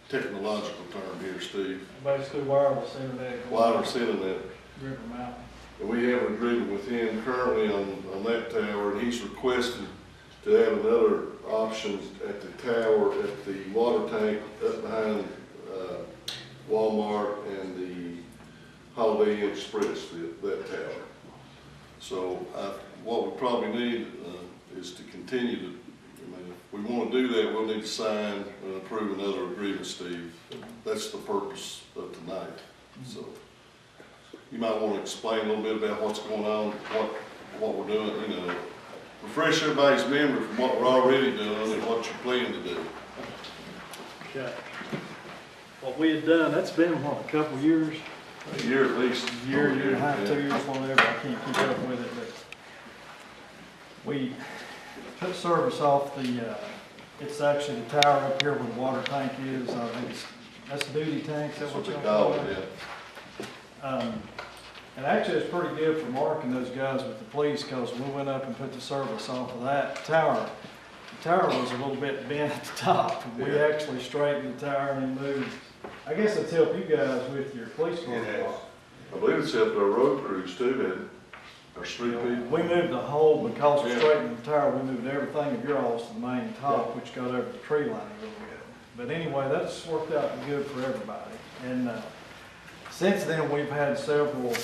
technological term here, Steve. Basically wireless internet. Wireless internet. River Mountain. And we have an agreement with him currently on that tower, and he's requested to have another option at the tower, at the water tank up behind Walmart and the Holiday Inn Express, that tower. So what we probably need is to continue to, if we want to do that, we'll need to sign and approve another agreement, Steve. That's the purpose of tonight. So you might want to explain a little bit about what's going on, what we're doing, refresh everybody's memory from what we're already doing and what you plan to do. Okay. What we had done, that's been, a couple of years? A year at least. Year and a half, 2 years, whatever, I can't keep up with it, but we took service off it's actually the tower up here where the water tank is, that's the duty tank, That's what they call it, yeah. And actually it's pretty good for Mark and those guys with the police, because we went up and put the service off of that tower. The tower was a little bit bent at the top, and we actually straightened the tower and moved. I guess it's helped you guys with your police car. I believe it's helped our road crews too, and our street people. We moved the whole, because of straightening the tower, we moved everything of yours to the main top, which got over the tree line a little bit. But anyway, that's worked out good for everybody. And since then, we've had several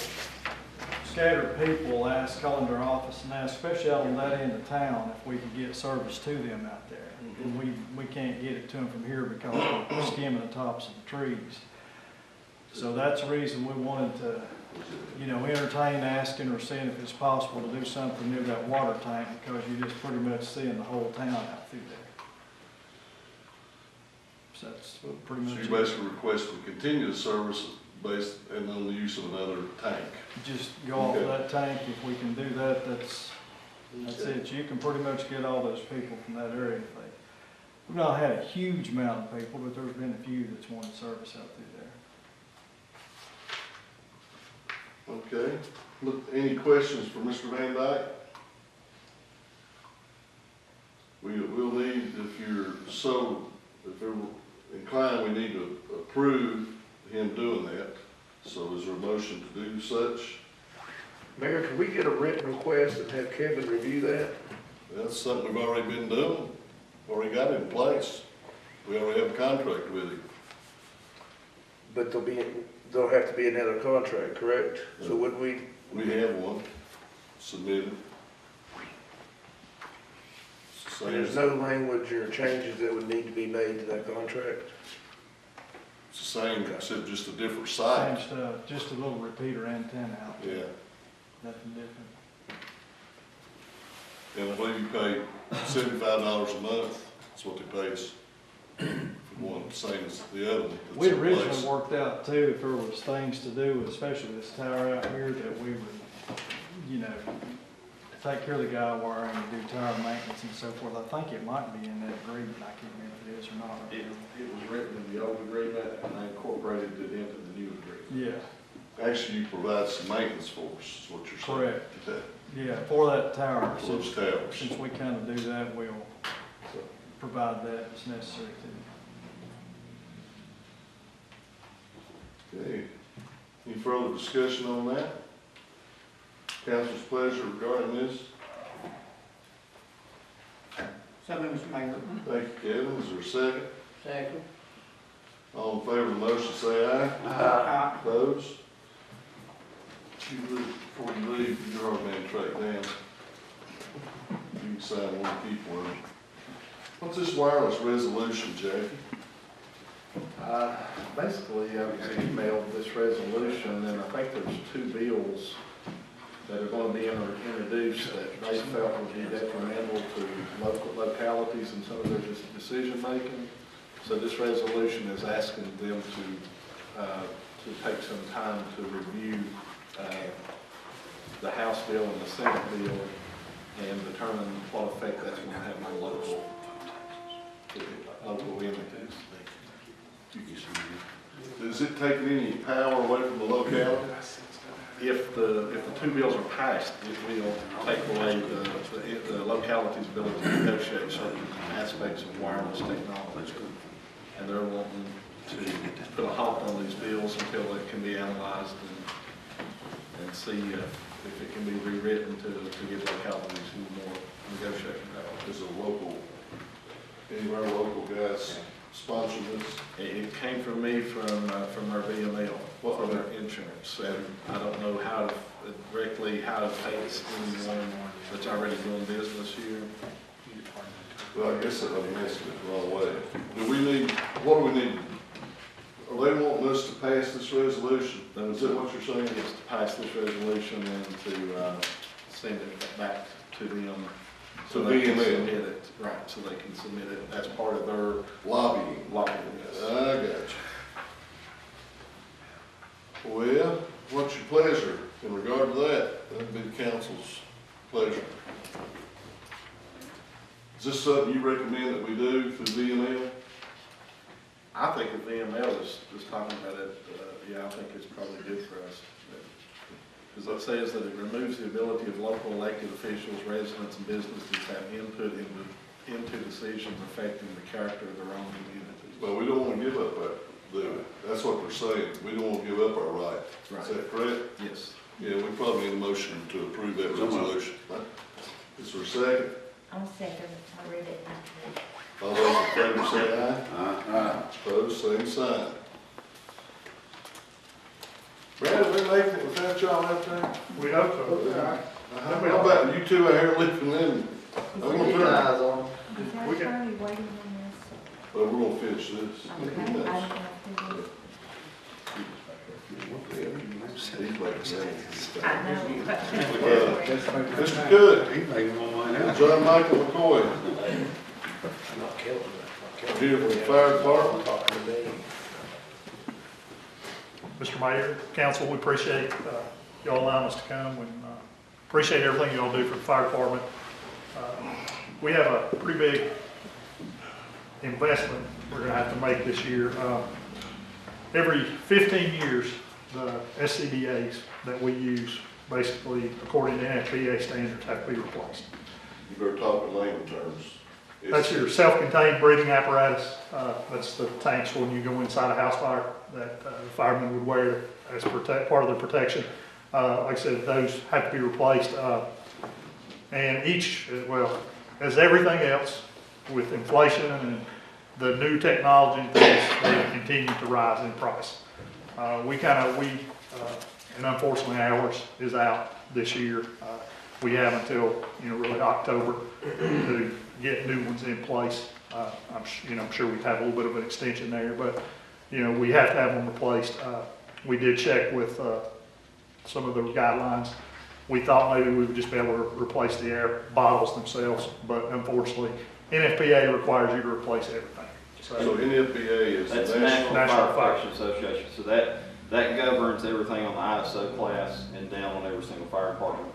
scattered people calling our office and ask, especially out on that end of town, if we could get service to them out there. And we can't get it to them from here because we're skimming the tops of the trees. So that's the reason we wanted to you know, entertain asking or seeing if it's possible to do something near that water tank, because you're just pretty much seeing the whole town out through there. So that's pretty So much you it. basically request to continue the service based and on the use of another tank. Just go off Okay. that tank, if we can do that, that's it. You can pretty much get all those people from that area. We've not had a huge amount of people, but there's been a few that's wanted service out through there. Okay. Look, any questions for Mr. Van Dyke? We'll need, if you're inclined, we need to approve him doing that. So is there a motion to do such? Mayor, can we get a written request and have Kevin review that? That's something we've already been doing, already got it in place. We already have a contract with him. But there'll have to be another contract, correct? So would we? We have one submitted. There's no language or changes that would need to be made to that contract? It's the same, except just a different site. Same stuff, just a little repeater antenna out there. Yeah. Nothing different. And I believe you pay $75 a month. That's what they pay us for one, same as the other one. We originally worked out too, if there was things to do, especially this tower out here, that we would, you know, take care of the guy wiring and do tower maintenance and so forth. I think it might be in that agreement. I can't remember if it is or not. It was written in the old agreement, and I incorporated it into the new agreement. Yeah. Actually, you provide some maintenance for us, is what you're saying. Correct. Yeah, for that tower. For those towers. Since we kind of do that, we'll provide that as necessary too. Okay. Any further discussion on that? Council's pleasure regarding this? Second, Mr. Mayor. Thank you, Kevin. Is there a second? Second. All in favor of the motion, say aye. Aye. Opposed? Before you leave, you're our man track down. You can sign one, keep one. What's this wireless resolution, Jackie? Basically, I was emailed this resolution, and I think there's 2 bills that are going to be introduced that they felt would be detrimental to local localities and some of their decision-making. So this resolution is asking them to take some time to review the House bill and the Senate bill and determine what effect that's going to have on local entities. Does it take any power away from the locality? If the 2 bills are passed, it will take away the locality's ability to negotiate certain aspects of wireless technology. And they're wanting to put a halt on these bills until they can be analyzed and see if it can be rewritten to give localities more negotiating power. Is any of our local guys sponsor this? It came from me from our VML for their insurance, and I don't know how to face anyone that's already doing business here. Well, I guess I'm asking it the wrong way. What do we need? Are they wanting us to pass this resolution? Is that what you're saying? Yes, to pass this resolution and to send it back to them. So they can submit it, right, so they can submit it as part of their lobbying. Yes. I got you. Well, what's your pleasure in regard to that? That'd be the council's pleasure. Is this something you recommend that we do through VML? I think if VML is talking about it, yeah, I think it's probably good for us. Because it says that it removes the ability of local elected officials, residents, and businesses to have input into decisions affecting the character of their own communities. Well, we don't want to give up that's what they're saying. We don't want to give up our right. Right. Is that correct? Yes. Yeah, we probably need a motion to approve that resolution. Is there a second? I'll second, I read it. All those in favor say aye. Aye. Opposed, same sign. Brad, we making it without y'all out there? We hope so. How about you two out here lifting them? I'm gonna turn. Is We that can- attorney waiting on this? Well, we're gonna finish this. Okay, I don't know. I know. Mr. Good, John Michael McCoy, here from the fire department. Mr. Mayor, council, we appreciate y'all allowing us to come and appreciate everything y'all do for the fire department. We have a pretty big investment we're gonna have to make this year. Every 15 years, the SCBA's that we use, basically according to NFPA standards, have to be replaced. You better talk in layman terms. That's your self-contained breathing apparatus. That's the tanks when you go inside a house fire that the firemen would wear as part of their protection. Like I said, those have to be replaced. And each, well, as everything else with inflation and the new technology and things, they continue to rise in price. And unfortunately ours is out this year. We have until, really October to get new ones in place. I'm sure we have a little bit of an extension there, but, we have to have them replaced. We did check with some of the guidelines. We thought maybe we would just be able to replace the air bottles themselves, but unfortunately, NFPA requires you to replace everything. So NFPA is the National Fire Protection Association, so that governs everything on the ISO class and down on every single fire department.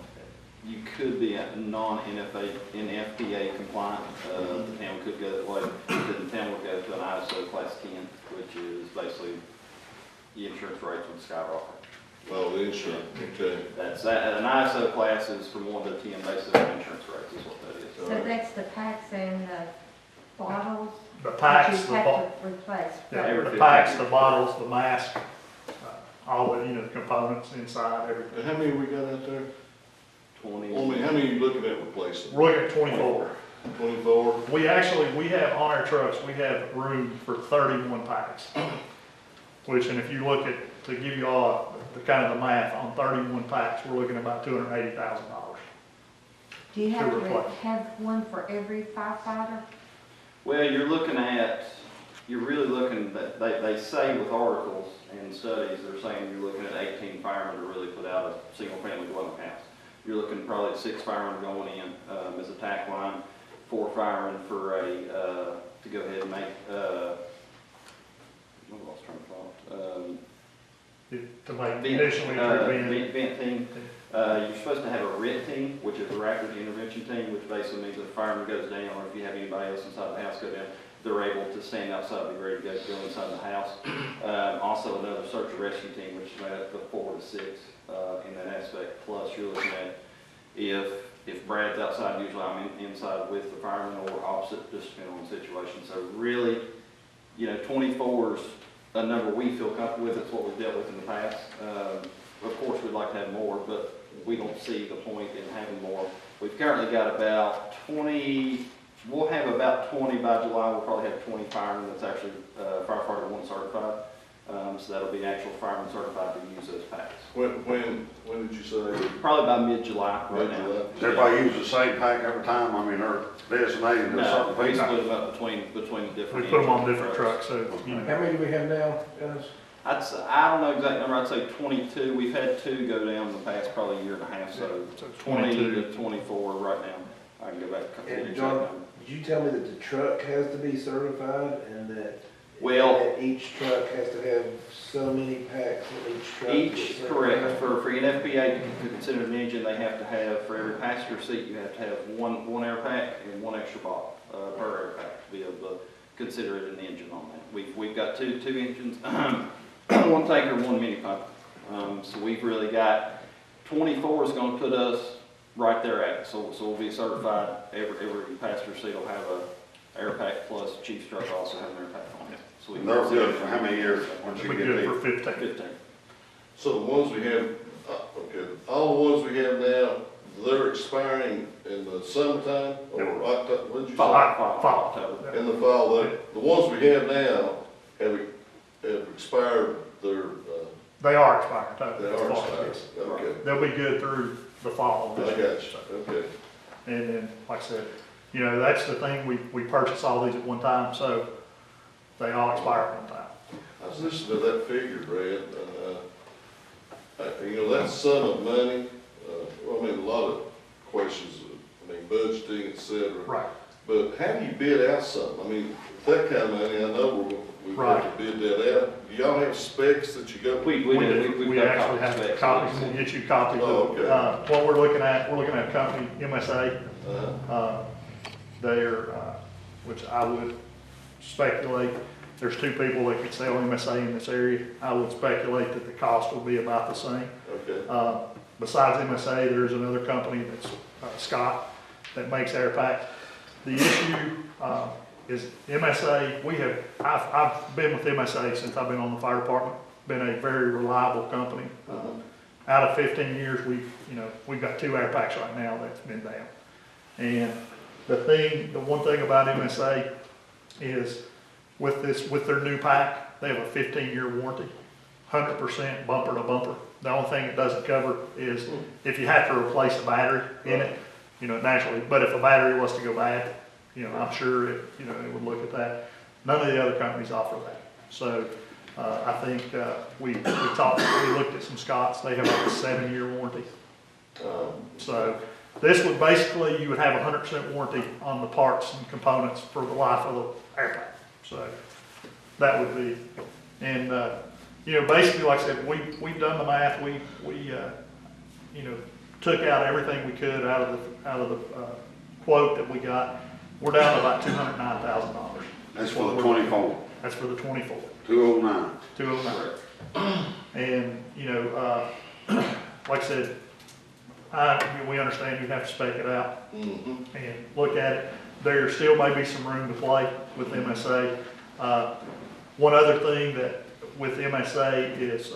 You could be non-NFPA compliant. The town could go that way. The town would go to an ISO class 10, which is basically the insurance rates would skyrocket. Well, the insurance, okay. That's that. An ISO class is from 1 to 10, basically insurance rates is what that is. So that's the packs and the bottles? The packs, that you have to replace. the packs, the bottles, the mask, all the, the components inside, everything. And how many we got out there? 20. How many are you looking at replacing? We're looking at 24. 24? We have on our trucks, we have room for 31 packs. And if you look at, to give you all the kind of the math on 31 packs, we're looking at about $280,000. Do you have to have one for every firefighter? Well, you're really looking, they say with articles and studies, they're saying you're looking at 18 firemen to really put out a single family dwelling house. You're looking probably at 6 firemen going in as a tack line, 4 firemen for to go ahead and make, what was I trying to call it? To make initially vent team. You're supposed to have a RIT team, which is a rapid intervention team, which basically means if a fireman goes down, or if you have anybody else inside the house go down, they're able to stand outside and be ready to go inside the house. Also another search and rescue team, which is made up of 4 to 6 in that aspect. Plus you're looking at if Brad's outside, usually I'm inside with the fireman or opposite, just depending on the situation. So really, 24 is a number we feel comfortable with. It's what we've dealt with in the past. Of course, we'd like to have more, but we don't see the point in having more. We've currently got about 20, we'll have about 20 by July. We'll probably have 20 firemen that's actually firefighter 1 certified. So that'll be actual firemen certified to use those packs. When did you say? Probably by mid-July right now. Does everybody use the same pack every time? I mean, they're designated to something. We split them up between the different. We put them on different trucks, so, How many do we have now, guys? I don't know exact number. I'd say 22. We've had 2 go down in the past probably a year and a half, so 20 to 24 right now. I can go back. And John, did you tell me that the truck has to be certified and that each truck has to have so many packs in each truck? Correct. For NFPA to consider an engine, they have to have, for every passenger seat, you have to have one air pack and 1 extra bottle per air pack to be able to consider it an engine on that. We've got two engines, 1 tanker, 1 mini pump. So we've really got 24 is going to put us right there at it. So we'll be certified. Every passenger seat will have a air pack, plus Chief's truck also have an air pack on it. So they're good for how many years once you we're get good these? for 15. So the ones we have, all the ones we have now, they're expiring in the summertime or October, what did you say? Fall. In the fall, the ones we have now have expired, They are expired. They are expired, okay. They'll be good through the fall. I got you, okay. And then, like I said, that's the thing, we purchase all these at one time, so they all expire at one time. I was listening to that figure, Brad, You know, that sum of money, well, I mean, a lot of questions, I mean, budgeting, et cetera. Right. But how do you bid out something? I mean, that kind of money, I know we have to bid that out. Do y'all have specs that you go? We actually have copies, we'll get you copies Oh, of, okay. what we're looking at a company, MSA. They're, which I would speculate, there's two people that could sell MSA in this area. I would speculate that the cost will be about the same. Okay. Besides MSA, there's another company that's Scott that makes air packs. The issue is MSA, I've been with MSA since I've been on the fire department, been a very reliable company. Out of 15 years, we've got 2 air packs right now that's been down. And the one thing about MSA is with their new pack, they have a 15-year warranty, 100% bumper to bumper. The only thing it doesn't cover is if you have to replace a battery in it, naturally, but if a battery was to go bad, I'm sure it would look at that. None of the other companies offer that. So, I think, we looked at some Scots, they have like a 7-year warranty. So, this would basically, you would have 100% warranty on the parts and components for the life of the air pack. So, that would be, and, basically, like I said, we've done the math, we took out everything we could out of the quote that we got. We're down to about $209,000. That's for the 24. That's for the 24. 209. 209. And, like I said, we understand you have to spec it out and look at it. There still may be some room to play with MSA. One other thing that with MSA is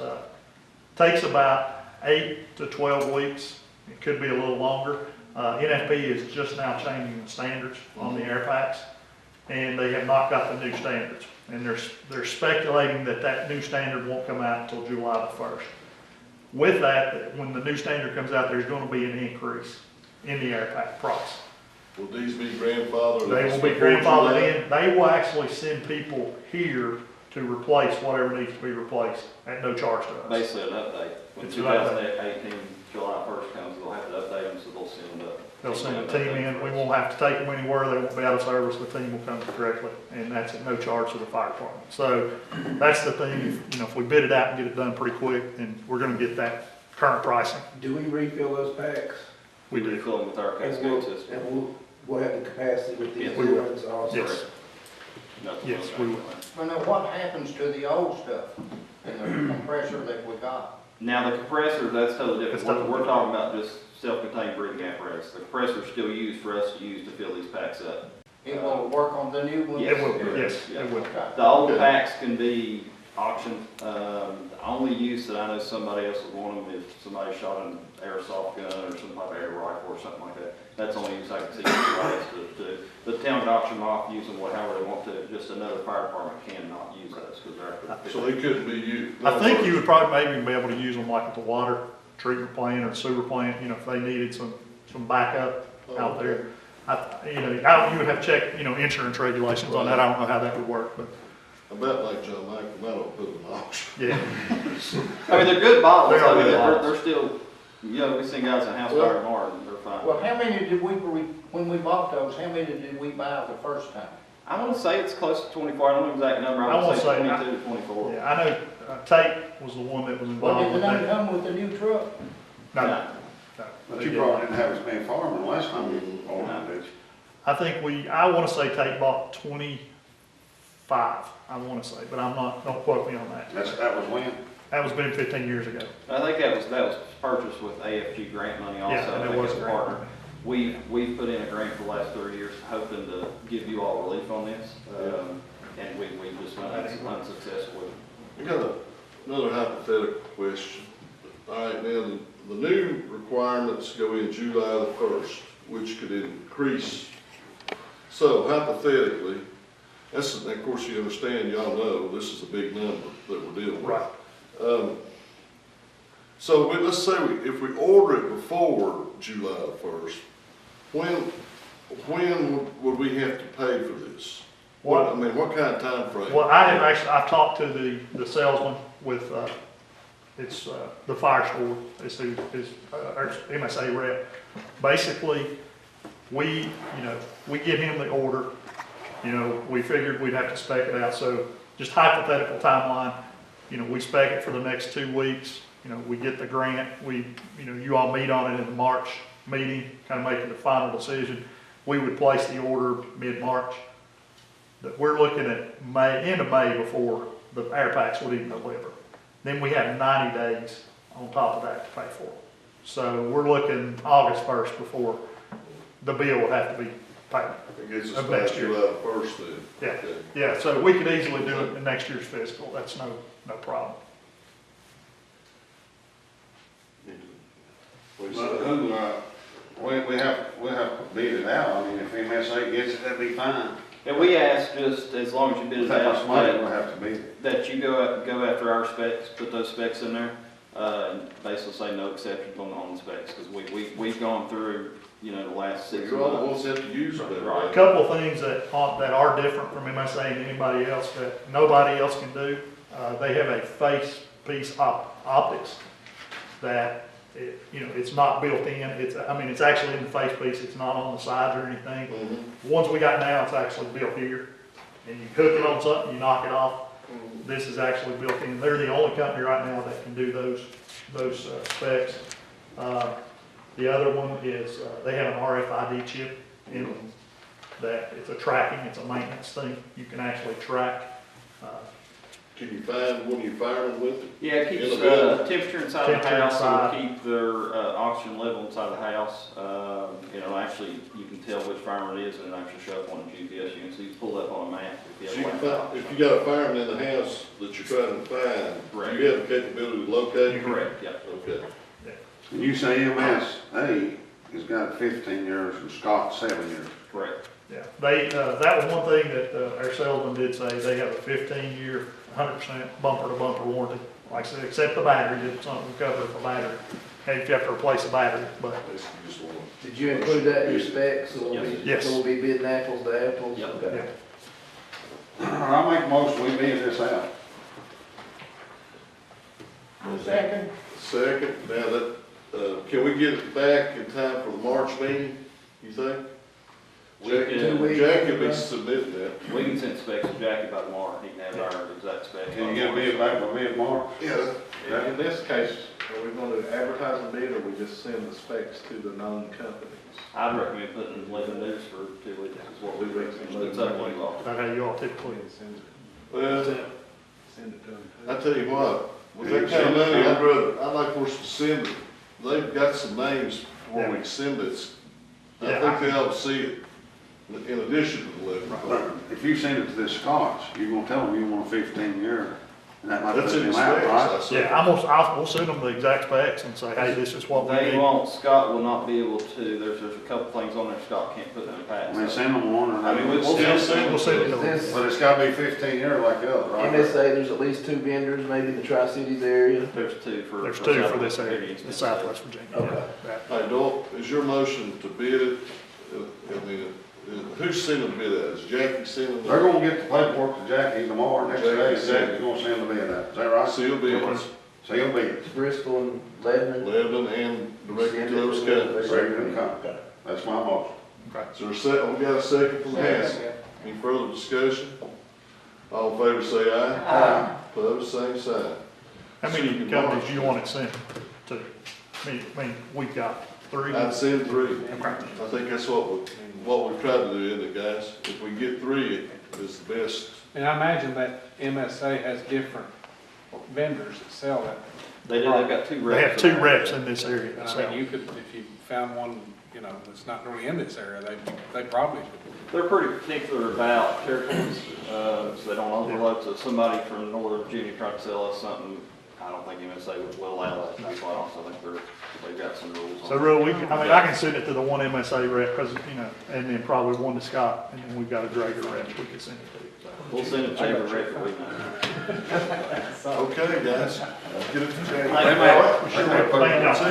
takes about 8 to 12 weeks. It could be a little longer. NFP is just now changing the standards on the air packs, and they have not got the new standards. And they're speculating that new standard won't come out until July the 1st. With that, when the new standard comes out, there's going to be an increase in the air pack price. Will these be grandfathered? They will be grandfathered in. They will actually send people here to replace whatever needs to be replaced at no charge to us. Basically an update. When 2018 July 1st comes, they'll have to update them, so they'll send them up. They'll send a team in. We won't have to take them anywhere. They won't be out of service. The team will come directly, and that's at no charge to the fire department. So that's the thing. If we bid it out and get it done pretty quick, then we're going to get that current pricing. Do we refill those packs? We do fill them with our cascade system. And we'll have the capacity with these Yes, new ones also? Yes. Yes, we will. Well, now what happens to the old stuff in the compressor that we got? Now, the compressor, that's totally different. That's totally We're talking about just self-contained breathing apparatus. The compressor is still used for us to use to fill these packs up. It will work on the new ones? Yes. It will, yes, Yeah. it will. The old packs can be auctioned. The only use that I know somebody else would want them if somebody shot an airsoft gun or some type of air rifle or something like that. That's the only use I can see anybody else to do. The town can auction them off, use them however they want to. Just another fire department cannot use those because they're. So they couldn't be used? I think you would probably maybe be able to use them like at the water treatment plant or the sewer plant, if they needed some backup out there. You would have to check, insurance regulations on that. I don't know how that would work, but. I bet like John Michael, I don't put them in auction. Yeah. I mean, they're good bottles. They are I mean, good bottles. they're still, we seen guys in house fire tomorrow and they're fine. Well, how many did when we bought those, how many did we buy the first time? I want to say it's close to 24. I don't know the exact number. I want to say 22 to 24. Yeah, I know Tate was the one that was involved Well, with did they that. come with the new truck? No. But you probably didn't have as many farming last time you owned that, did you? I think I want to say Tate bought 25, I want to say, but don't quote me on that. That was when? That was been 15 years ago. I think that was purchased with AFG grant money also. Yeah, and I it think was it's a grant partner. money. We've put in a grant for the last 3 years, hoping to give you all relief on this. And we just been unsuccessful with it. I got another hypothetical question. All right, now the new requirements go in July the 1st, which could increase. So hypothetically, and of course you understand, y'all know, this is a big number that we're dealing with. Right. So let's say if we order it before July the 1st, when would we have to pay for this? What kind of time frame? Well, I've talked to the salesman with it's the fire store is who is our MSA rep. Basically, we get him the order. We figured we'd have to spec it out. So just hypothetical timeline, we spec it for the next 2 weeks. We get the grant. You all meet on it in the March meeting, kind of making the final decision. We would place the order mid-March. That we're looking at end of May before the air packs would even deliver. Then we have 90 days on top of that to pay for it. So we're looking August 1st before the bill would have to be paid. It gets us Of back next year. July 1st then. Yeah, Okay. yeah, so we could easily do it in next year's fiscal. That's no problem. What you But say? who, we have to bid it out. I mean, if MSA gets it, that'd be fine. And we ask just as long as you bid it That much out, money we'll have to bid it. that you go after our specs, put those specs in there, and basically say no exceptions on the specs, because we've gone through, the last 6 You're all the months. ones that have to use it. Right. A couple of things that are different from MSA and anybody else that nobody else can do. They have a face piece optics that it's not built in. It's actually in the face piece. It's not on the sides or anything. Mm-hmm. The ones we got now, it's actually built here, and you hook it on something, you knock it off. This is actually built in. They're the only company right now that can do those specs. The other one is they have an RFID chip in them that it's it's a maintenance thing. You can actually track. Can you find one of your firemen with it? Yeah, it keeps In the building? temperature inside the Temperature house, inside. it'll keep their oxygen level inside the house. Actually, you can tell which fireman it is, and it actually show up on the GPS. You can see, pull up on a map if So you you have can one. find, if you got a fireman in the house that you're trying to find, Correct. do you have the capability to locate him? Correct, yeah. Okay. And you say MSA has got 15 years and Scott 7 years. Correct. Yeah, that was one thing that our salesman did say. They have a 15-year, 100% bumper-to-bumper warranty. Like I said, except the battery, it's something we cover for battery. And if you have to replace a battery, but Did you include that in your specs? So we'll be, Yes. so we'll be bidding apples to apples? Yep. Okay. I'll make a motion, we bid this out. Second. Second, now that, can we get it back in time for the March meeting, you think? Jackie will be submitting that. We can send specs to Jackie by tomorrow. He can have our exact specs. Can you get a bid back by mid-March? Yeah. In this case, are we going to advertise the bid, or we just send the specs to the known companies? I'd recommend putting 11 news for 2 weeks, is what we recommend. It's up to you all. that's how you all typically. Well, Send it to them. I tell you what, with that kind of money, I'd like for us to send it. They've got some names where we can send it. I think they ought to see it in addition to the letter. But if you send it to this Scotts, you're gonna tell them you want a 15-year, and that might put That's in them the out, specs. right? I said. Yeah, we'll send them the exact specs and say, hey, this is what we They need. won't, Scott will not be able to, there's a couple things on there Scott can't put in the I past. mean, send them one, I mean, or we'll still send We'll send it to Is them. this but it's gotta be 15-year like the other, right? MSA, there's at least 2 vendors, maybe in the Tri-Cities area? There's two for. There's for 2 for Southwest this area, Virginia. the Southwest Virginia. Okay. Yeah. Hey, Doyle, is your motion to bid it, who's sending the bid out? Is Jackie sending They're the gonna get the paperwork to Jackie tomorrow, next day, and Jackie's gonna send the bid out, is that right? sealed bids? Sealed bids. Bristol and Lebanon? Lebanon and directed to those companies. Regular company. That's my motion. So we're set, we got a second from Hanson. Any further discussion? All in favor say aye. Aye. Opposed, same sign. How many companies do you want it sent to? I mean, we've got 3. I'd send 3. I think that's what we've tried to do, isn't it, guys? If we get 3, it's the best. And I imagine that MSA has different vendors that sell that. They do, they've got 2 reps. They have 2 reps in this area. And So I mean, you could, if you found one, that's not really in this area, they probably could. They're pretty particular about territories, so they don't overload. So if somebody from Northern Virginia tried to sell us something, I don't think MSA will allow that. That's why I also think they've got some rules on So it. really, I can send it to the one MSA rep, because, and then probably one to Scott, and then we've got a Drager rep we can send it to. So. We'll send it to the rep that we know. Okay, guys, get it to Jackie.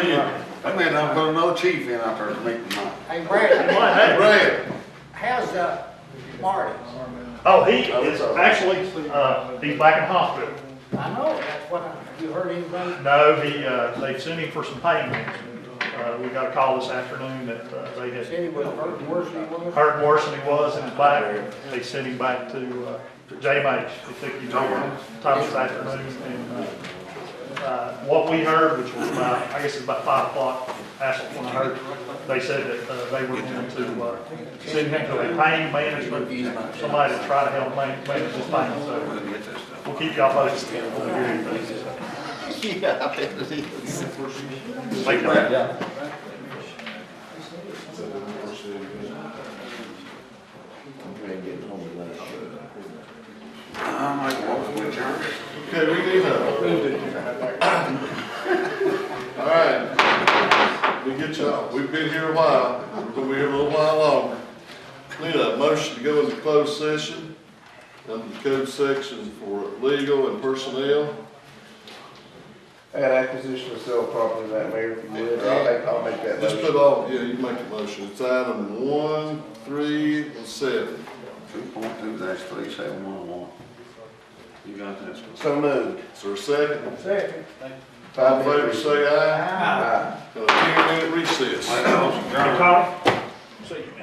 See you. They may not put another chief in out there to make the money. Hey, Brad, Hey, Brad. how's Marty? Oh, he is actually, he's back in hospital. I know, that's what have you heard anything? No, they've sent him for some pain management. We got a call this afternoon that they had Said he was hurting worse than he was? hurt worse than he was in his back. They sent him back to JMH. They took him to Thomas this afternoon. And what we heard, which was about, I guess it's about 5 o'clock, when I heard, they said that they were going to send him to a pain management, somebody to try to help manage his pain. So we'll keep y'all posted. Yeah, I bet it is. Thank you. Okay, we need all right, we get y'all, we've been here a while, we're gonna be here a little while longer. Need a motion to go into closed session under the code sections for legal and personnel. Add acquisition of sale property, that Mayor, if you would, I'll make that Just motion. put all, yeah, you make a motion, it's item 1, 3, and 7. 2.2-3711. You got that? So moved. Is there a second? Second. All in favor, say aye. Aye. Got a 10-minute recess. Hey, Carl. See you.